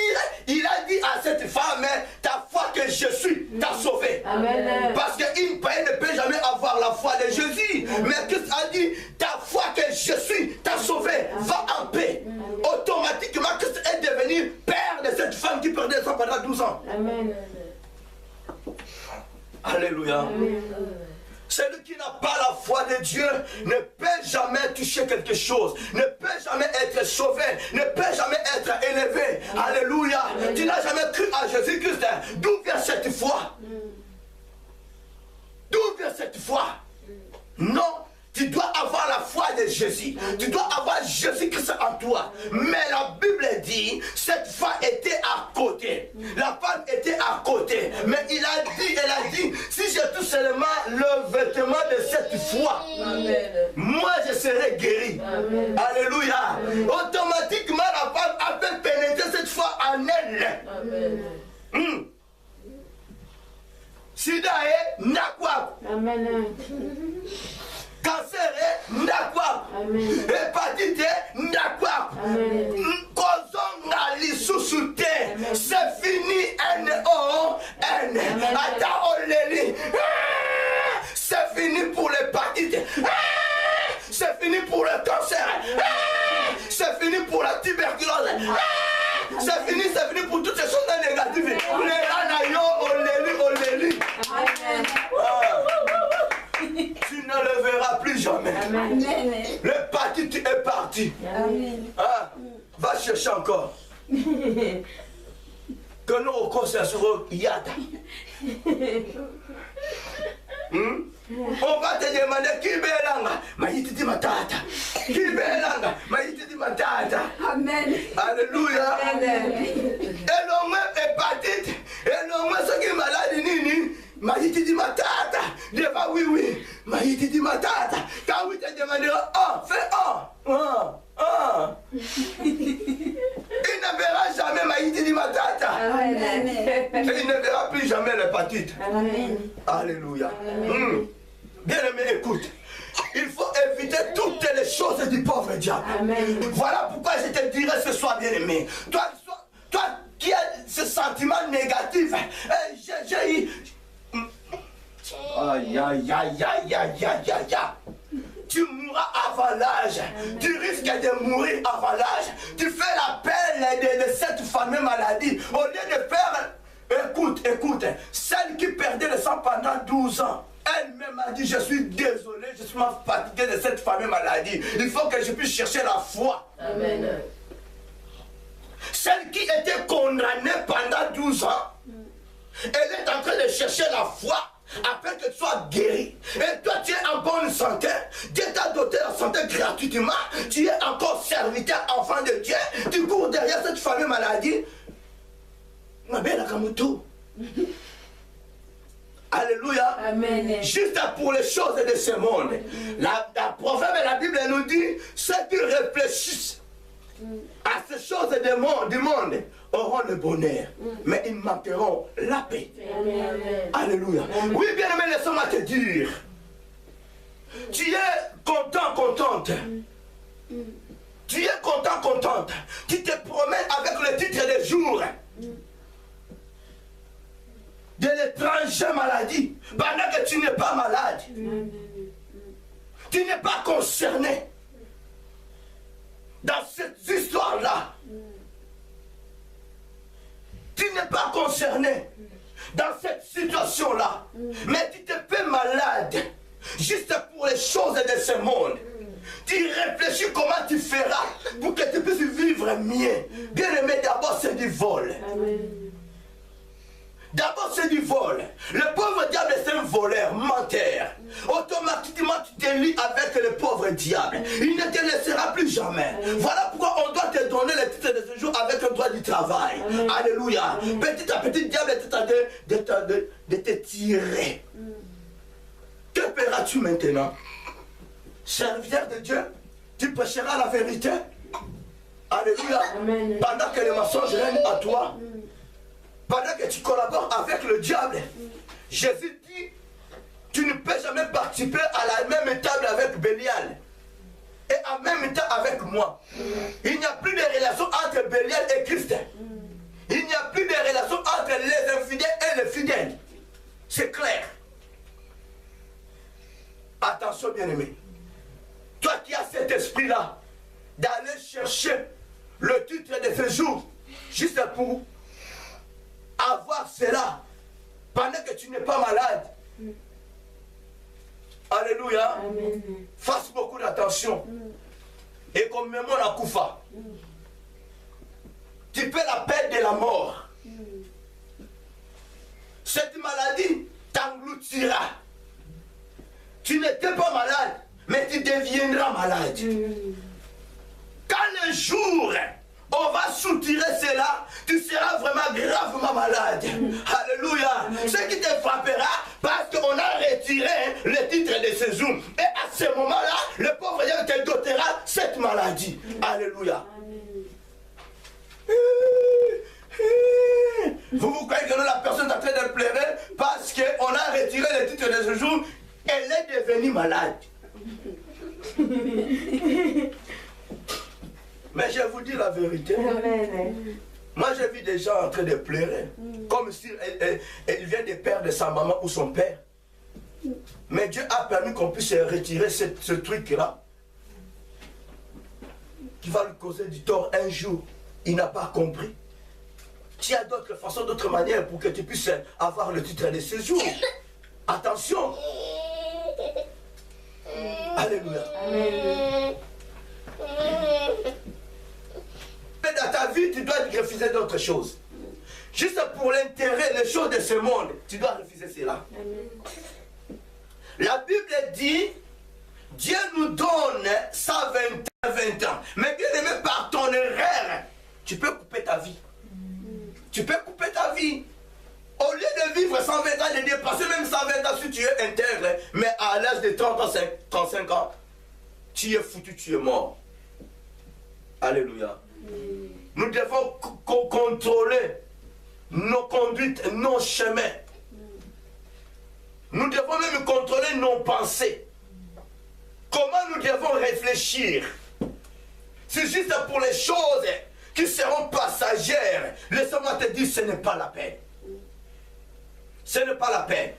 il a dit à cette femme, ta foi que je suis t'a sauvé. Amen. Parce qu'une païenne ne peut jamais avoir la foi de Jésus. Mais Christ a dit, ta foi que je suis t'a sauvé. Va en paix. Automatiquement, Christ est devenu père de cette femme qui perdait le sang pendant 12 ans. Amen. Alléluia. Amen. Celui qui n'a pas la foi de Dieu ne peut jamais toucher quelque chose, ne peut jamais être sauvé, ne peut jamais être élevé. Alléluia. Tu n'as jamais cru à Jésus-Christ. D'où vient cette foi? D'où vient cette foi? Non. Tu dois avoir la foi de Jésus. Tu dois avoir Jésus-Christ en toi. Mais la Bible dit, cette foi était à côté. La femme était à côté. Mais elle a dit, si je touche seulement le vêtement de cette foi, moi je serai guéri. Amen. Alléluia. Automatiquement, la femme a fait pénétrer cette foi en elle. Amen. Sida est nakwa. Amen. Cancer est nakwa. Hépatite est nakwa. Kozonga lisusu te. C'est fini N-O-N. Ata oleli. C'est fini pour l'hépatite. C'est fini pour le cancer. C'est fini pour la tuberculose. C'est fini pour toutes ces choses négatives. Les anayo oleli. Tu ne le verras plus jamais. Amen. L'hépatite est parti. Ah, va chercher encore. Que nous reconnaisserons Yada. On va te demander qui belanga. Maïti di matata. Qui belanga. Maïti di matata. Amen. Alléluia. Et l'homme hépatite. Et l'homme ce qui est malade nini. Maïti di matata. Deva oui. Maïti di matata. Quand oui te demandera, fais il ne verra jamais Maïti di matata. Amen. Et il ne verra plus jamais l'hépatite. Alléluia. Bien-aimé, écoute. Il faut éviter toutes les choses du pauvre diable. Amen. Voilà pourquoi je te dirais ce soir, bien-aimé. Toi qui as ce sentiment négatif, j'ai eu... Aïe. Tu mourras avant l'âge. Tu risques de mourir avant l'âge. Tu fais l'appel de cette fameuse maladie. Au lieu de faire... Écoute, celle qui perdait le sang pendant 12 ans, elle-même a dit, je suis désolé, je suis fatigué de cette fameuse maladie. Il faut que je puisse chercher la foi. Amen. Celle qui était condamnée pendant 12 ans, elle est en train de chercher la foi afin que tu sois guéri. Et toi, tu es en bonne santé. Dieu t'a doté la santé gratuitement. Tu es encore serviteur, enfant de Dieu. Tu cours derrière cette fameuse maladie. Ma belle Akamutu. Alléluia. Amen. Juste pour les choses de ce monde. La proverbe et la Bible nous dit, ceux qui réfléchissent à ces choses du monde auront le bonheur, mais ils manqueront la paix. Amen. Alléluia. Amen. Oui, bien aimé, laisse-moi te dire, tu es contente. Tu es contente. Tu te promènes avec le titre de jour de l'étranger maladie, pendant que tu n'es pas malade. Tu n'es pas concerné dans cette histoire-là. Tu n'es pas concerné dans cette situation-là. Mais tu te fais malade juste pour les choses de ce monde. Tu réfléchis comment tu feras pour que tu puisses vivre mieux. Bien aimé, d'abord c'est du vol. D'abord c'est du vol. Le pauvre diable c'est un voleur, menteur. Automatiquement tu te lis avec le pauvre diable. Il ne te laissera plus jamais. Voilà pourquoi on doit te donner le titre de ce jour avec un droit du travail. Amen. Alléluia. Amen. Petit à petit, le diable est en train de te tirer. Que feras-tu maintenant? Serviteur de Dieu, tu prêcheras la vérité. Alléluia. Amen. Pendant que le mensonge règne à toi, pendant que tu collabores avec le diable, Jésus dit, tu ne peux jamais participer à la même table avec Bélial et en même temps avec moi. Il n'y a plus de relation entre Bélial et Christ. Il n'y a plus de relation entre les infidèles et les fidèles. C'est clair. Attention, bien-aimé. Toi qui as cet esprit-là, d'aller chercher le titre de séjour, juste pour avoir cela, pendant que tu n'es pas malade. Alléluia. Amen. Fasse beaucoup d'attention. Et comme même on a koufa. Tu peux la perdre de la mort. Cette maladie t'engloutira. Tu n'étais pas malade, mais tu deviendras malade. Quand le jour on va soutirer cela, tu seras vraiment gravement malade. Alléluia. Ce qui te frappera, parce qu'on a retiré le titre de séjour. Et à ce moment-là, le pauvre Dieu te dotera cette maladie. Alléluia. Vous croyez que la personne est en train de pleurer parce qu'on a retiré le titre de séjour, elle est devenue malade. Mais je vous dis la vérité. Moi, j'ai vu des gens en train de pleurer. Comme si elle vient de perdre sa maman ou son père. Mais Dieu a permis qu'on puisse retirer ce truc-là. Qui va lui causer du tort un jour. Il n'a pas compris. Tu as d'autres façons, d'autres manières pour que tu puisses avoir le titre de séjour. Attention. Alléluia. Amen. Mais dans ta vie, tu dois refuser d'autres choses. Juste pour l'intérêt, les choses de ce monde, tu dois refuser cela. Amen. La Bible dit, Dieu nous donne 120 ans. Mais bien aimé, par ton erreur, tu peux couper ta vie. Tu peux couper ta vie. Au lieu de vivre 120 ans, de dépasser même 120 ans si tu es intègre, mais à l'âge de 30 ans, 35 ans, tu es foutu, tu es mort. Alléluia. Nous devons contrôler nos conduites, nos chemins. Nous devons même contrôler nos pensées. Comment nous devons réfléchir? C'est juste pour les choses qui seront passagères. Laisse-moi te dire, ce n'est pas la peine. Ce n'est pas la peine.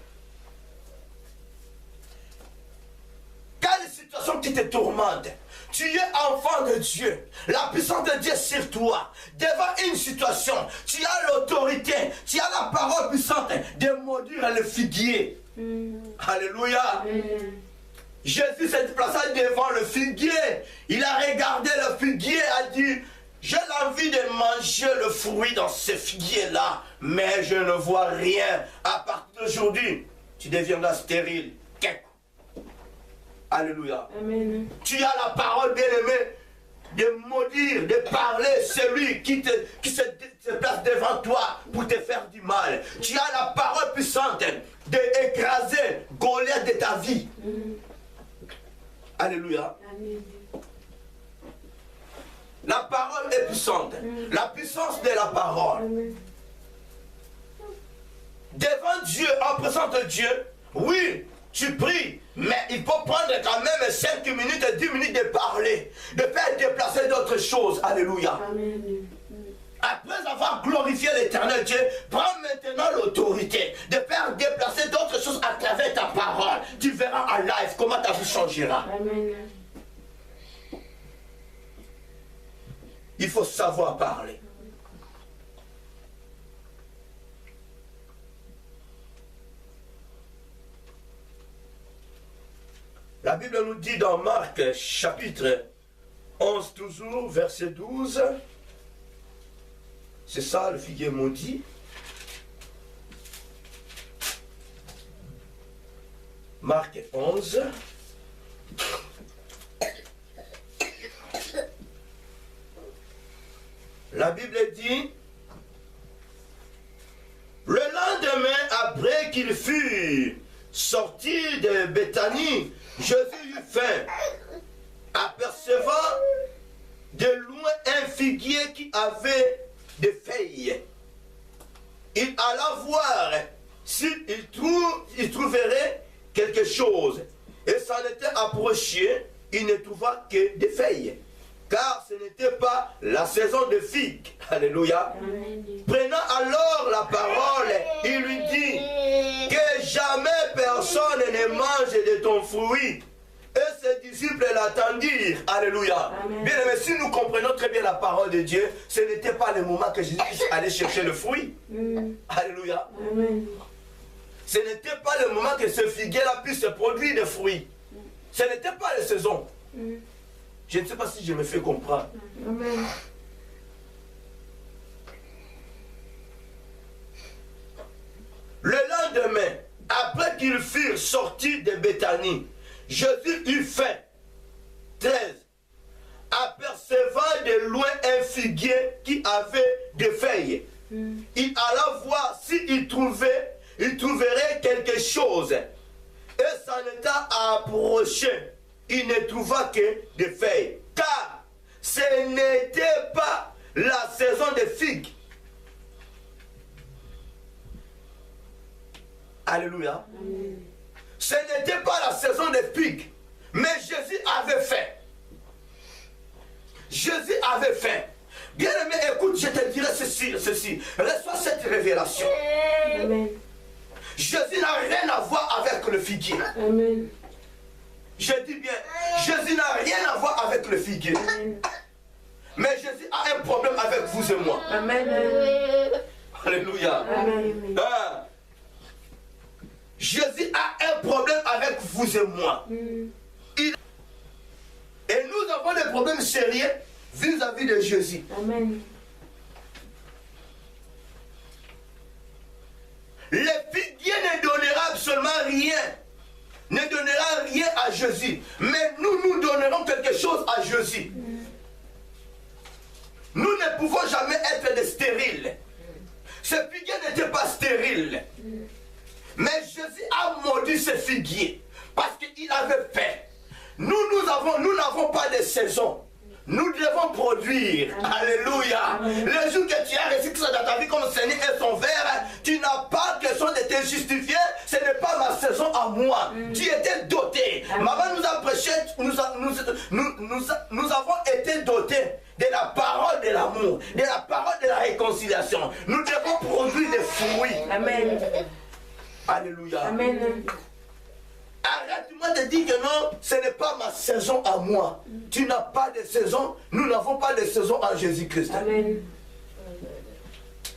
Quelle situation qui te tourmente? Tu es enfant de Dieu. La puissance de Dieu sur toi. Devant une situation, tu as l'autorité, tu as la parole puissante de maudire le figuier. Alléluia. Jésus s'est déplacé devant le figuier. Il a regardé le figuier et a dit, j'ai l'envie de manger le fruit dans ce figuier-là, mais je ne vois rien. À partir d'aujourd'hui, tu deviendras stérile. Alléluia. Amen. Tu as la parole, bien-aimé, de maudire, de parler celui qui se place devant toi pour te faire du mal. Tu as la parole puissante d'écraser Goliath de ta vie. Alléluia. Amen. La parole est puissante. La puissance de la parole. Amen. Devant Dieu, en présence de Dieu, oui, tu pries, mais il faut prendre quand même 5 minutes, 10 minutes de parler, de faire déplacer d'autres choses. Alléluia. Amen. Après avoir glorifié l'éternel Dieu, prends maintenant l'autorité de faire déplacer d'autres choses à travers ta parole. Tu verras en live comment ta vie changera. Amen. Il faut savoir parler. La Bible nous dit dans Marc chapitre 11 toujours, verset 12, c'est ça le figuier maudit. Marc 11. La Bible dit, le lendemain après qu'il fut sorti de Béthanie, Jésus eut faim. Apercevant de loin un figuier qui avait des feuilles. Il alla voir s'il trouverait quelque chose. Et s'en était approché, il ne trouva que des feuilles. Car ce n'était pas la saison de figues. Alléluia. Amen. Prenant alors la parole, il lui dit que jamais personne ne mange de ton fruit. Et ses disciples l'attendirent. Alléluia. Amen. Bien aimé, si nous comprenons très bien la parole de Dieu, ce n'était pas le moment que Jésus allait chercher le fruit. Alléluia. Amen. Ce n'était pas le moment que ce figuier-là puisse produire des fruits. Ce n'était pas la saison. Je ne sais pas si je me fais comprendre. Amen. Le lendemain, après qu'ils furent sortis de Béthanie, Jésus eut faim. 13. Apercevant de loin un figuier qui avait des feuilles, il alla voir s'il trouverait quelque chose. Et s'en étant approché, il ne trouva que des feuilles. Car ce n'était pas la saison des figues. Alléluia. Amen. Ce n'était pas la saison des figues. Mais Jésus avait faim. Jésus avait faim. Bien aimé, écoute, je te dirai ceci. Reçois cette révélation. Amen. Jésus n'a rien à voir avec le figuier. Amen. Je dis bien, Jésus n'a rien à voir avec le figuier. Amen. Mais Jésus a un problème avec vous et moi. Amen. Alléluia. Amen. Ah. Jésus a un problème avec vous et moi. Et nous avons des problèmes sérieux vis-à-vis de Jésus. Amen. Le figuier ne donnera absolument rien. Ne donnera rien à Jésus. Mais nous donnerons quelque chose à Jésus. Nous ne pouvons jamais être des stériles. Ce figuier n'était pas stérile. Mais Jésus a maudit ce figuier parce qu'il avait faim. Nous n'avons pas de saison. Nous devons produire. Amen. Alléluia. Amen. Le jour que tu as reçu ça dans ta vie comme Seigneur et son verre, tu n'as pas question de te justifier. Ce n'est pas ma saison à moi. Tu étais doté. Amen. Maman nous a prêché, nous avons été dotés de la parole de l'amour, de la parole de la réconciliation. Nous devons produire des fruits. Amen. Alléluia. Amen. Arrête-moi de dire que non, ce n'est pas ma saison à moi. Tu n'as pas de saison, nous n'avons pas de saison en Jésus-Christ. Amen.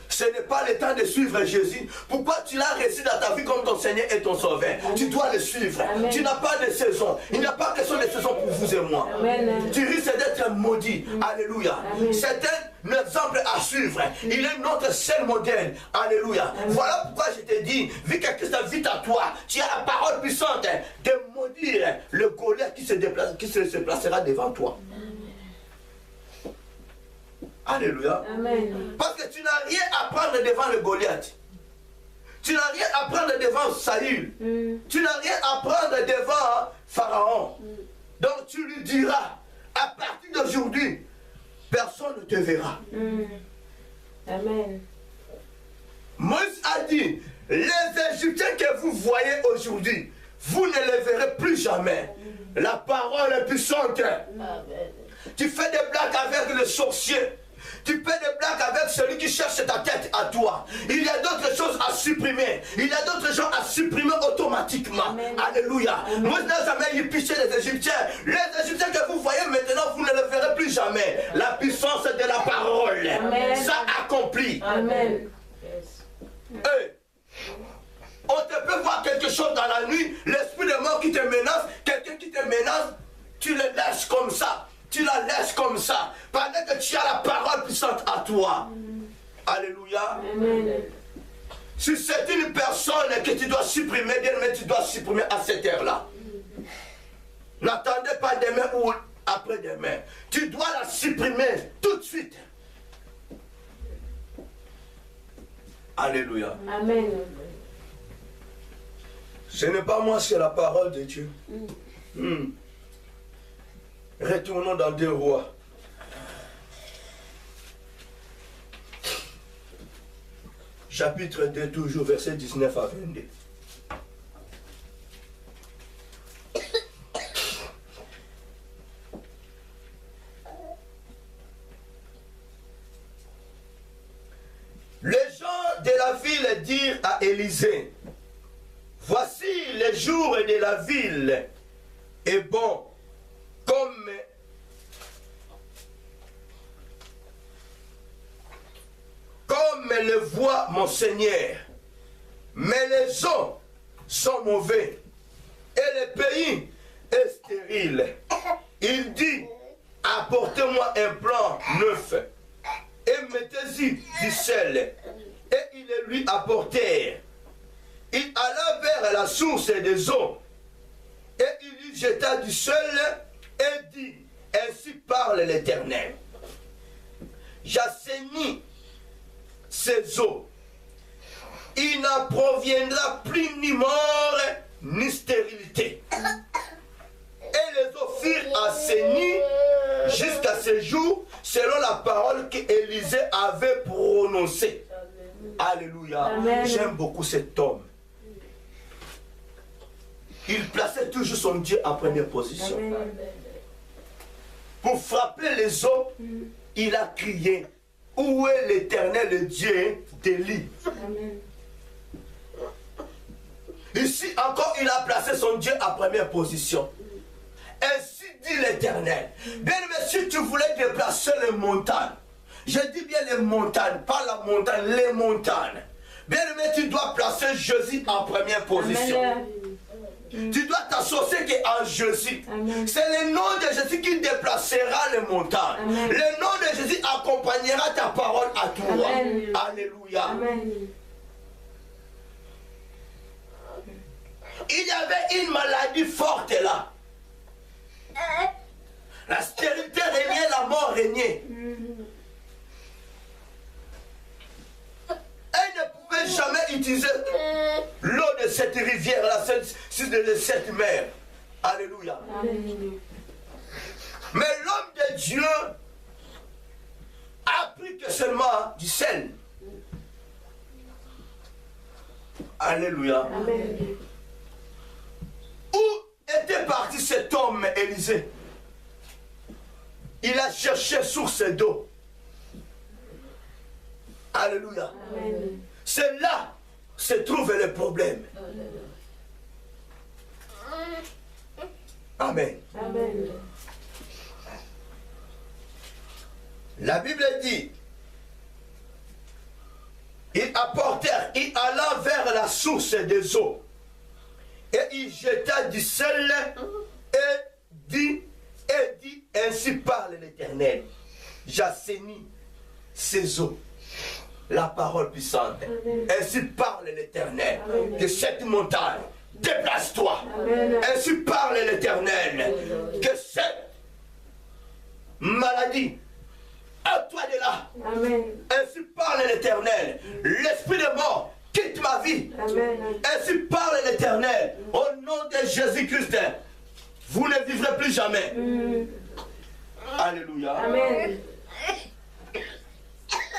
Ce n'est pas le temps de suivre Jésus. Pourquoi tu l'as reçu dans ta vie comme ton Seigneur et ton Sauveur? Amen. Tu dois le suivre. Amen. Tu n'as pas de saison. Il n'y a pas question de saison pour vous et moi. Amen. Tu risques d'être maudit. Amen. Alléluia. C'est un exemple à suivre. Il est notre seul modèle. Alléluia. Amen. Voilà pourquoi je te dis, vu que Christ vit à toi, tu as la parole puissante de maudire le Goliath qui se placera devant toi. Alléluia. Amen. Parce que tu n'as rien à prendre devant le Goliath. Tu n'as rien à prendre devant Saül. Tu n'as rien à prendre devant Pharaon. Donc tu lui diras, à partir d'aujourd'hui, personne ne te verra. Amen. Moïse a dit, les Égyptiens que vous voyez aujourd'hui, vous ne les verrez plus jamais. La parole est puissante. Amen. Tu fais des blagues avec le sorcier. Tu fais des blagues avec celui qui cherche ta tête à toi. Il y a d'autres choses à supprimer. Il y a d'autres gens à supprimer automatiquement. Amen. Alléluia. Moi, n'a jamais eu pitié des Égyptiens. Les Égyptiens que vous voyez maintenant, vous ne les verrez plus jamais. La puissance de la parole. Amen. Ça accomplit. Amen. Hey. On te peut voir quelque chose dans la nuit, l'esprit de mort qui te menace, quelqu'un qui te menace, tu le laisses comme ça. Tu la laisses comme ça, pendant que tu as la parole puissante à toi. Alléluia. Amen. Si c'est une personne que tu dois supprimer, bien mais tu dois supprimer à cette heure-là. N'attendez pas demain ou après-demain. Tu dois la supprimer tout de suite. Alléluia. Amen. Ce n'est pas moi, c'est la parole de Dieu. Retournons dans 2 Rois. chapitre 2, toujours, verset 19 à 22. Les gens de la ville dirent à Élisée, voici les jours de la ville est bon, comme le voit mon Seigneur, mais les eaux sont mauvais et le pays est stérile. Il dit, apportez-moi un plan neuf et mettez-y du sel. Et ils le lui apportèrent. Il alla vers la source des eaux et il lui jeta du sel et dit, ainsi parle l'Éternel, j'assainis ces eaux, il n'en proviendra plus ni mort ni stérilité. Et les eaux furent assainies jusqu'à ce jour, selon la parole qu'Élisée avait prononcée. Alléluia. J'aime beaucoup cet homme. Il plaçait toujours son Dieu en première position. Pour frapper les eaux, il a crié, où est l'Éternel, le Dieu d'Élie? Ici encore, il a placé son Dieu en première position. Ainsi dit l'Éternel. Bien aimé, si tu voulais déplacer les montagnes, je dis bien les montagnes, pas la montagne, les montagnes. Bien aimé, tu dois placer Jésus en première position. Amen. Tu dois t'associer qu'en Jésus. C'est le nom de Jésus qui déplacera les montagnes. Amen. Le nom de Jésus accompagnera ta parole à toi. Amen. Alléluia. Amen. Il y avait une maladie forte là. La stérilité régnait, la mort régnait. Elle ne pouvait jamais utiliser l'eau de cette rivière-là, de cette mer. Alléluia. Amen. Mais l'homme de Dieu a pris que seulement du sel. Alléluia. Amen. Où était parti cet homme Élisée? Il a cherché source d'eau. Alléluia. C'est là que se trouve le problème. Amen. Amen. La Bible dit, il apportèrent, il alla vers la source des eaux et il jeta du sel et dit, ainsi parle l'Éternel, j'assainis ces eaux. La parole puissante. Amen. Ainsi parle l'Éternel. Que cette montagne, déplace-toi. Ainsi parle l'Éternel. Que cette maladie, ôte-toi de là. Amen. Ainsi parle l'Éternel. L'esprit de mort, quitte ma vie. Amen. Ainsi parle l'Éternel. Au nom de Jésus-Christ, vous ne vivrez plus jamais. Alléluia. Amen.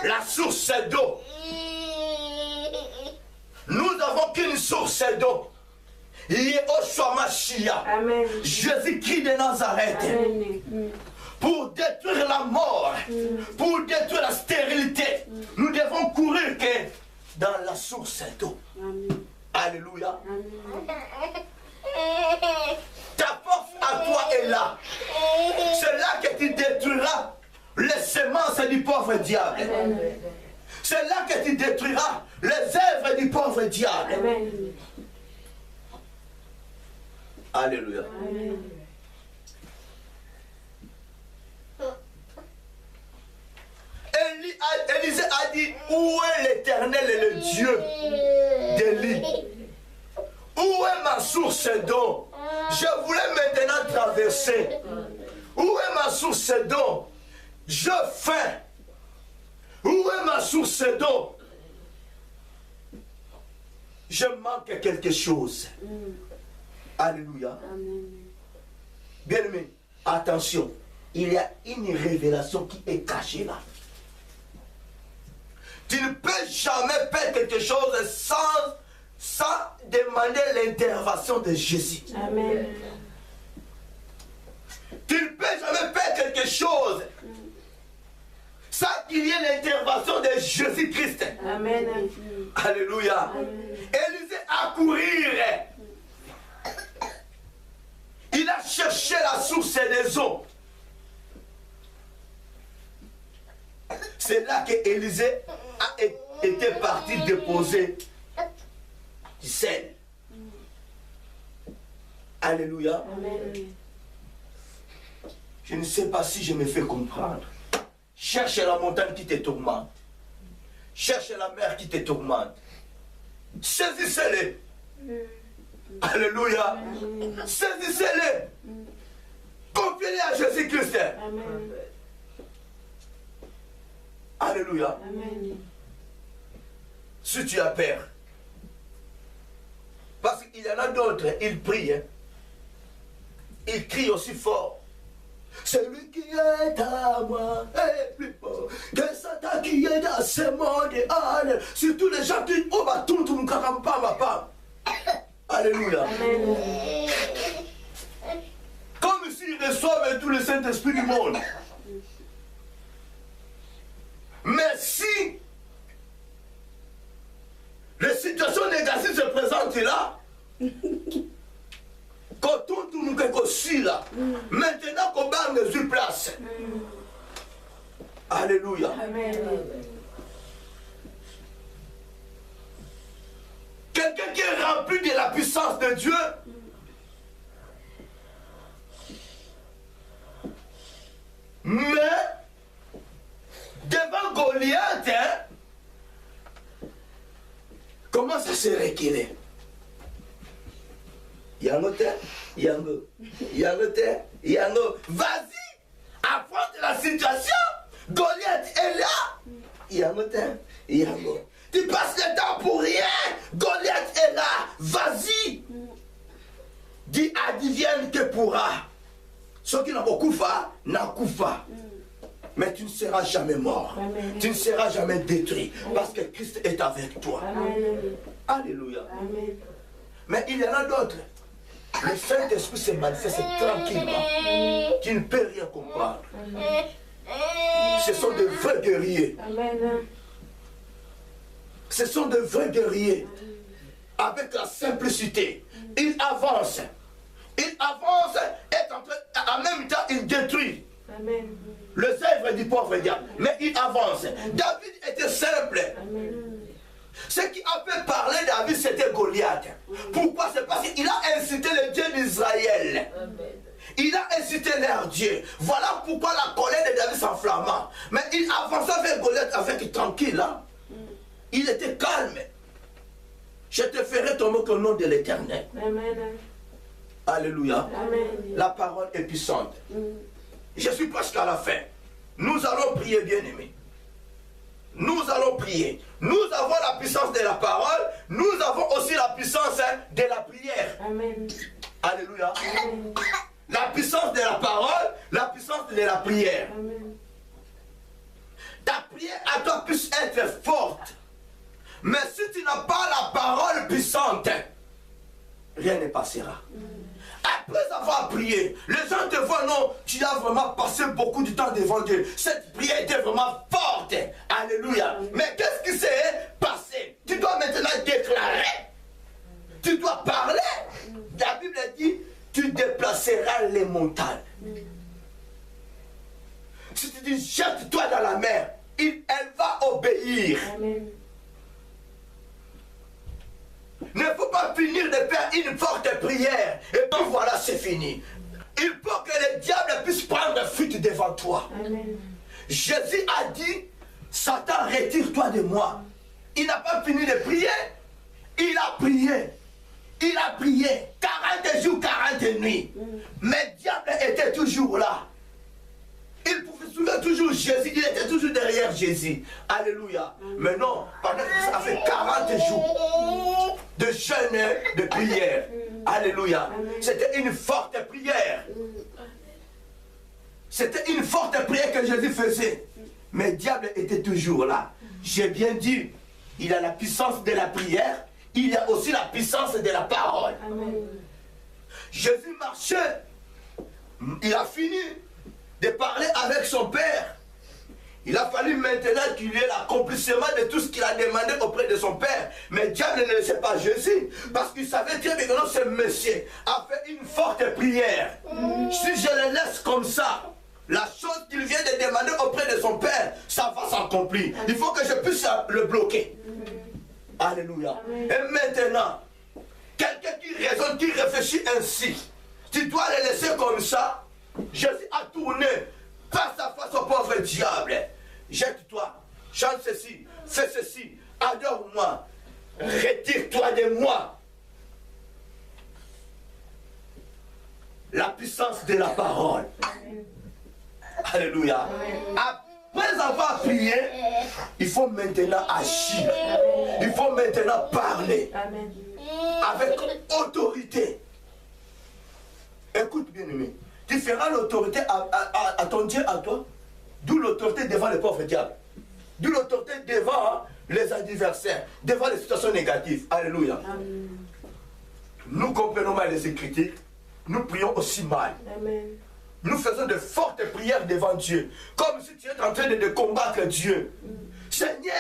La source d'eau. Nous n'avons qu'une source d'eau. Yeshua Mashiach. Jésus-Christ de Nazareth. Amen. Pour détruire la mort, pour détruire la stérilité, nous devons courir que dans la source d'eau. Alléluia. Ta force à toi est là. C'est là que tu détruiras les semences du pauvre diable. C'est là que tu détruiras les œuvres du pauvre diable. Amen. Alléluia. Amen. Élisée a dit, où est l'Éternel et le Dieu d'Élie? Où est ma source d'eau? Je voulais maintenant traverser. Où est ma source d'eau? Je faim. Où est ma source d'eau? Je manque quelque chose. Alléluia. Bien-aimé, attention, il y a une révélation qui est cachée là. Tu ne peux jamais faire quelque chose sans demander l'intervention de Jésus. Amen. Tu ne peux jamais faire quelque chose sans qu'il y ait l'intervention de Jésus-Christ. Amen. Alléluia. Élisée a couru. Il a cherché la source des eaux. C'est là que Élisée a été parti déposer du sel. Alléluia. Amen. Je ne sais pas si je me fais comprendre. Cherche la montagne qui te tourmente. Cherche la mer qui te tourmente. Saisissez-les. Alléluia. Saisissez-les. Confiez-les à Jésus-Christ. Amen. Alléluia. Amen. Si tu as peur. Parce qu'il y en a d'autres, ils prient. Ils crient aussi fort. Celui qui est à moi est plus fort que Satan qui est dans ce monde. Surtout les gens qui ont battu tout le monde. Alléluia. Amen. Comme s'ils reçoivent tout le Saint-Esprit du monde. Mais si les situations négatives se présentent là, quand tout le monde est aussi là, maintenant qu'on bat mesure place. Alléluia. Amen. Quelqu'un qui est rempli de la puissance de Dieu, mais devant Goliath, comment ça se reculer? Yango, vas-y, affronte la situation. Goliath est là. Yango. Tu passes le temps pour rien. Goliath est là. Vas-y. Dis advienne que pourra. Ceux qui n'ont pas koufa, n'ont koufa. Mais tu ne seras jamais mort. Amen. Tu ne seras jamais détruit. Parce que Christ est avec toi. Amen. Alléluia. Amen. Mais il y en a d'autres. Le Saint-Esprit se manifeste tranquillement. Tu ne peux rien comprendre. Ce sont de vrais guerriers. Amen. Ce sont de vrais guerriers. Avec la simplicité. Ils avancent. Ils avancent et en même temps ils détruisent. Amen. Le zèbre du pauvre diable. Mais ils avancent. David était simple. Amen. Ce qui a fait parler David, c'était Goliath. Pourquoi? C'est parce qu'il a incité le Dieu d'Israël. Il a incité leur Dieu. Voilà pourquoi la colère de David s'enflamma. Mais il avançait avec Goliath avec tranquille. Hein? Il était calme. Je te ferai tomber au nom de l'Éternel. Amen. Alléluia. Amen. La parole est puissante. Je suis presque à la fin. Nous allons prier, bien-aimés. Nous allons prier. Nous avons la puissance de la parole. Nous avons aussi la puissance de la prière. Amen. Alléluia. Amen. La puissance de la parole, la puissance de la prière. Amen. Ta prière à toi puisse être forte. Mais si tu n'as pas la parole puissante, rien ne passera. Après avoir prié, les gens te voient, non, tu as vraiment passé beaucoup de temps devant Dieu. Cette prière était vraiment forte. Alléluia. Mais qu'est-ce qui s'est passé? Tu dois maintenant déclarer. Tu dois parler. La Bible dit, tu déplaceras les montagnes. Si tu dis, jette-toi dans la mer, elle va obéir. Amen. Ne faut pas finir de faire une forte prière et puis voilà, c'est fini. Il faut que le diable puisse prendre fuite devant toi. Amen. Jésus a dit, Satan, retire-toi de moi. Il n'a pas fini de prier. Il a prié. Il a prié 40 jours, 40 nuits. Mais le diable était toujours là. Il pouvait soulever toujours Jésus. Il était toujours derrière Jésus. Alléluia. Mais non, pendant que ça fait 40 jours de jeûne, de prière. Alléluia. C'était une forte prière. C'était une forte prière que Jésus faisait. Mais le diable était toujours là. J'ai bien dit, il y a la puissance de la prière, il y a aussi la puissance de la parole. Amen. Jésus marchait, il a fini de parler avec son Père. Il a fallu maintenant qu'il y ait l'accomplissement de tout ce qu'il a demandé auprès de son Père. Mais le diable ne laissait pas Jésus, parce qu'il savait très bien que ce monsieur a fait une forte prière. Si je le laisse comme ça, la chose qu'il vient de demander auprès de son Père, ça va s'accomplir. Il faut que je puisse le bloquer. Alléluia. Et maintenant, quelqu'un qui raisonne, qui réfléchit ainsi, tu dois le laisser comme ça. Jésus a tourné face à face au pauvre diable. Jette-toi, chante ceci, fais ceci, adore-moi, retire-toi de moi. La puissance de la parole. Alléluia. Après avoir prié, il faut maintenant agir. Il faut maintenant parler. Avec autorité. Écoute bien aimé. Tu feras l'autorité à ton Dieu, à toi. D'où l'autorité devant le pauvre diable. D'où l'autorité devant les adversaires. Devant les situations négatives. Alléluia. Amen. Nous comprenons mal les Écritures. Nous prions aussi mal. Amen. Nous faisons de fortes prières devant Dieu. Comme si tu étais en train de combattre Dieu. Seigneur,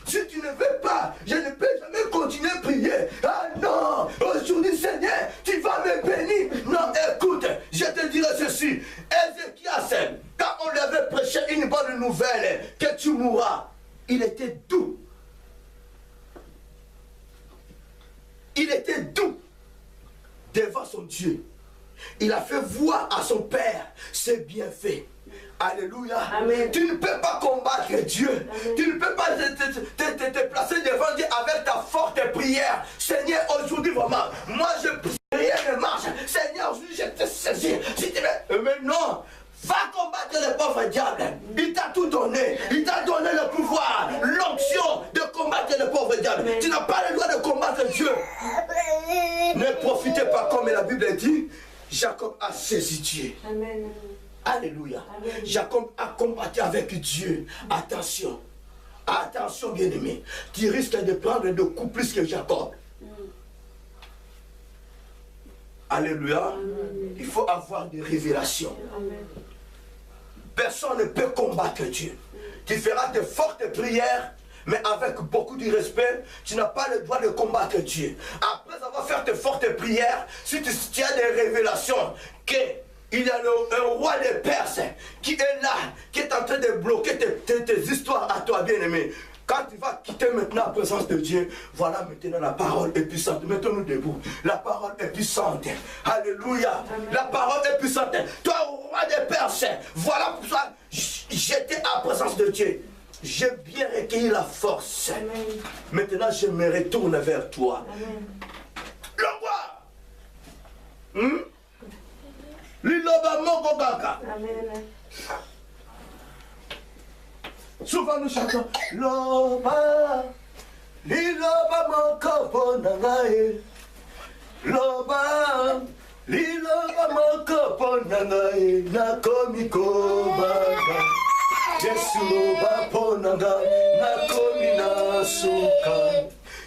si tu ne veux pas, je ne peux jamais continuer à prier. Ah non, aujourd'hui Seigneur, tu vas me bénir. Non, écoute, je te dirai ceci. Ézéchias, quand on lui avait prêché une bonne nouvelle, que tu mourras, il était doux. Il était doux devant son Dieu. Il a fait voir à son Père ses bienfaits. Alléluia. Amen. Tu ne peux pas combattre Dieu. Amen. Tu ne peux pas te placer devant Dieu avec ta forte prière. Seigneur, aujourd'hui vraiment, moi je prie, rien ne marche. Seigneur, aujourd'hui je te saisis. Si tu veux, mais non. Va combattre le pauvre diable. Il t'a tout donné. Il t'a donné le pouvoir, l'onction de combattre le pauvre diable. Amen. Tu n'as pas le droit de combattre Dieu. Ne profitez pas comme la Bible dit. Jacob a saisi Dieu. Amen. Alléluia. Amen. Jacob a combattu avec Dieu. Attention. Attention, bien-aimé. Tu risques de prendre de coups plus que Jacob. Alléluia. Amen. Il faut avoir des révélations. Amen. Personne ne peut combattre Dieu. Tu feras de fortes prières, mais avec beaucoup de respect, tu n'as pas le droit de combattre Dieu. Après avoir fait de fortes prières, si tu as des révélations qu'il y a un roi de Perse qui est là, qui est en train de bloquer tes histoires à toi, bien-aimé. Quand tu vas quitter maintenant la présence de Dieu, voilà maintenant la parole est puissante. Mettons-nous debout. La parole est puissante. Alléluia. Amen. La parole est puissante. Toi, roi de Perse, voilà pourquoi j'étais à la présence de Dieu. J'ai bien recueilli la force. Amen. Maintenant, je me retourne vers toi. Amen. Le roi. Liloba moko kaka. Amen. Souvent nous chantons Loba, Liloba moko ponangae. Loba, Liloba moko ponangae. Nakomi kobaga. Yesu loba ponanga, nakomi nasuka.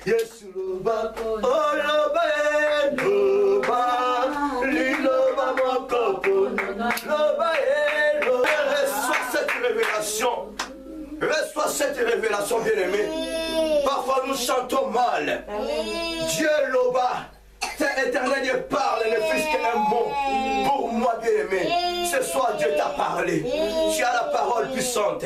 Yesu loba, oh loba loba, liloba moko ponanga, loba loba. Reçois cette révélation. Reçois cette révélation, bien-aimé. Parfois nous chantons mal. Dieu loba. C'est éternel, Dieu parle, ne fût-ce qu'un mot. Pour moi, bien-aimé, ce soir, Dieu t'a parlé. Tu as la parole puissante.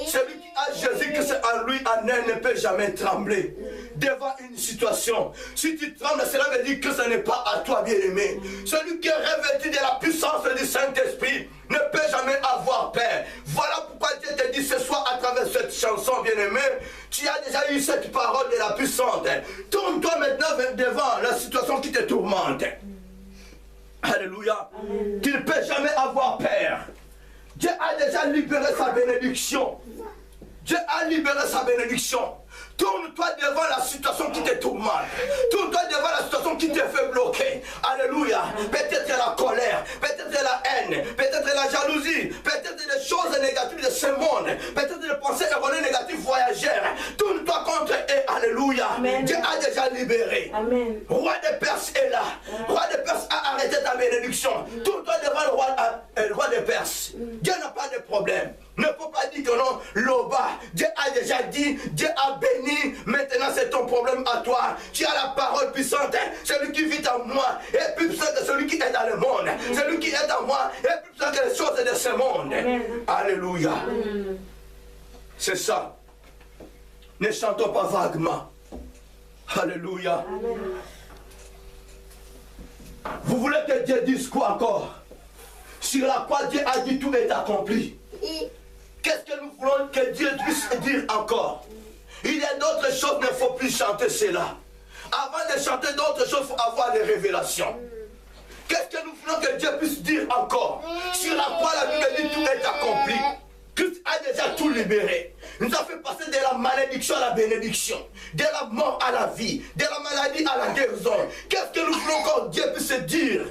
Celui qui a Jésus, que c'est en lui, en elle, ne peut jamais trembler devant une situation. Si tu trembles, cela veut dire que ce n'est pas à toi, bien-aimé. Celui qui est revêtu de la puissance du Saint-Esprit ne peut jamais avoir peur. Voilà pourquoi Dieu te dit ce soir à travers cette chanson, bien-aimé, tu as déjà eu cette parole de la puissante. Tourne-toi maintenant devant la situation qui te tourmente. Alléluia. Amen. Tu ne peux jamais avoir peur. Dieu a déjà libéré sa bénédiction. Dieu a libéré sa bénédiction. Tourne-toi devant la situation qui te tourmente. Tourne-toi devant la situation qui te fait bloquer. Alléluia. Peut-être la colère, peut-être la haine, peut-être la jalousie, peut-être des choses négatives de ce monde, peut-être des pensées erronées négatives voyagent mensongère, tourne-toi contre eux. Alléluia. Amen. Dieu a déjà libéré. Amen. Roi de Perse est là. Roi de Perse a arrêté ta bénédiction. Tourne-toi devant le roi de Perse. Dieu n'a pas de problème. Ne faut pas dire que non, Loba, Dieu a déjà dit, Dieu a béni, maintenant c'est ton problème à toi. Tu as la parole puissante, celui qui vit en moi est plus puissant que celui qui est dans le monde. Celui qui est en moi est plus puissant que les choses de ce monde. Amen. Alléluia. C'est ça. Ne chantons pas vaguement. Alléluia. Amen. Vous voulez que Dieu dise quoi encore? Sur la croix, Dieu a dit tout est accompli. Qu'est-ce que nous voulons que Dieu puisse dire encore? Il y a d'autres choses, il ne faut plus chanter cela. Avant de chanter d'autres choses, il faut avoir des révélations. Qu'est-ce que nous voulons que Dieu puisse dire encore? Sur la croix, la Bible dit tout est accompli. Christ a déjà tout libéré. Il nous a fait passer de la malédiction à la bénédiction, de la mort à la vie, de la maladie à la guérison. Qu'est-ce que nous voulons encore que Dieu puisse dire?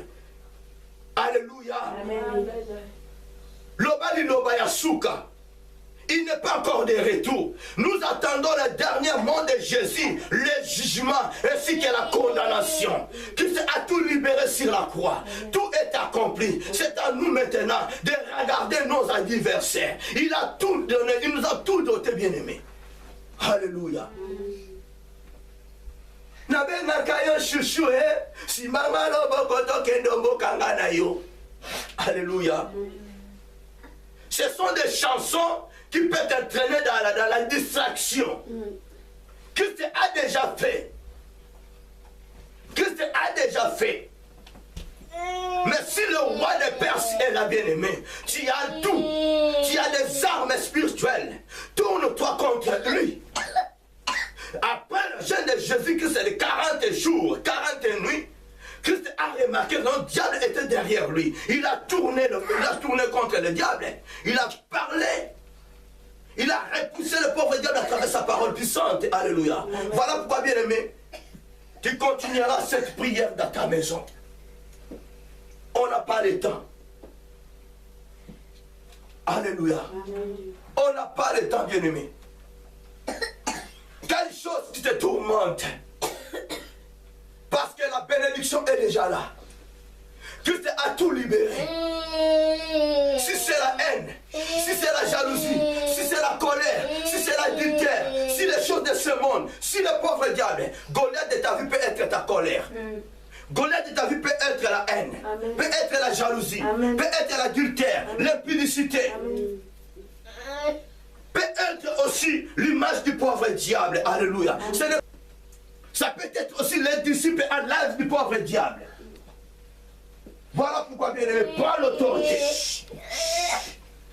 Alléluia. Amen. Lobali Lobayasuka. Il n'est pas encore de retour. Nous attendons le dernier mot de Jésus, le jugement ainsi que la condamnation. Christ a tout libéré sur la croix. Tout est accompli. C'est à nous maintenant de regarder nos adversaires. Il a tout donné, il nous a tout doté, bien-aimés. Alléluia. Alléluia. Ce sont des chansons qui peuvent t'entraîner dans la distraction. Christ a déjà fait. Christ a déjà fait. Mais si le roi de Perse est là, bien-aimé, tu as tout. Tu as des armes spirituelles. Tourne-toi contre lui. Après le jeûne de Jésus-Christ, c'est de 40 jours, 40 nuits. Christ a remarqué que le diable était derrière lui. Il a tourné contre le diable. Il a parlé. Il a repoussé le pauvre diable à travers sa parole puissante. Alléluia. Voilà pourquoi, bien-aimé, tu continueras cette prière dans ta maison. On n'a pas le temps. Alléluia. On n'a pas le temps, bien-aimé. Quelle chose qui te tourmente? Parce que la bénédiction est déjà là. Christ a tout libéré. Si c'est la haine, si c'est la jalousie, si c'est la colère, si c'est l'adultère, si les choses de ce monde, si le pauvre diable, Goliath de ta vie peut être ta colère. Goliath de ta vie peut être la haine, Amen. peut être la jalousie, Amen. peut être l'adultère, l'impudicité. Peut être aussi l'image du pauvre diable. Alléluia. Ça peut être aussi les disciples à l'âge du pauvre diable. Voilà pourquoi, bien-aimé, prends l'autorité.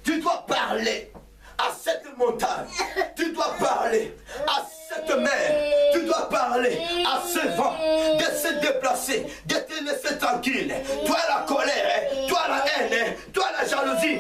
Tu dois parler à cette montagne. Tu dois parler à cette mer. Tu dois parler à ce vent de se déplacer, de te laisser tranquille. Toi la colère, toi la haine, toi la jalousie.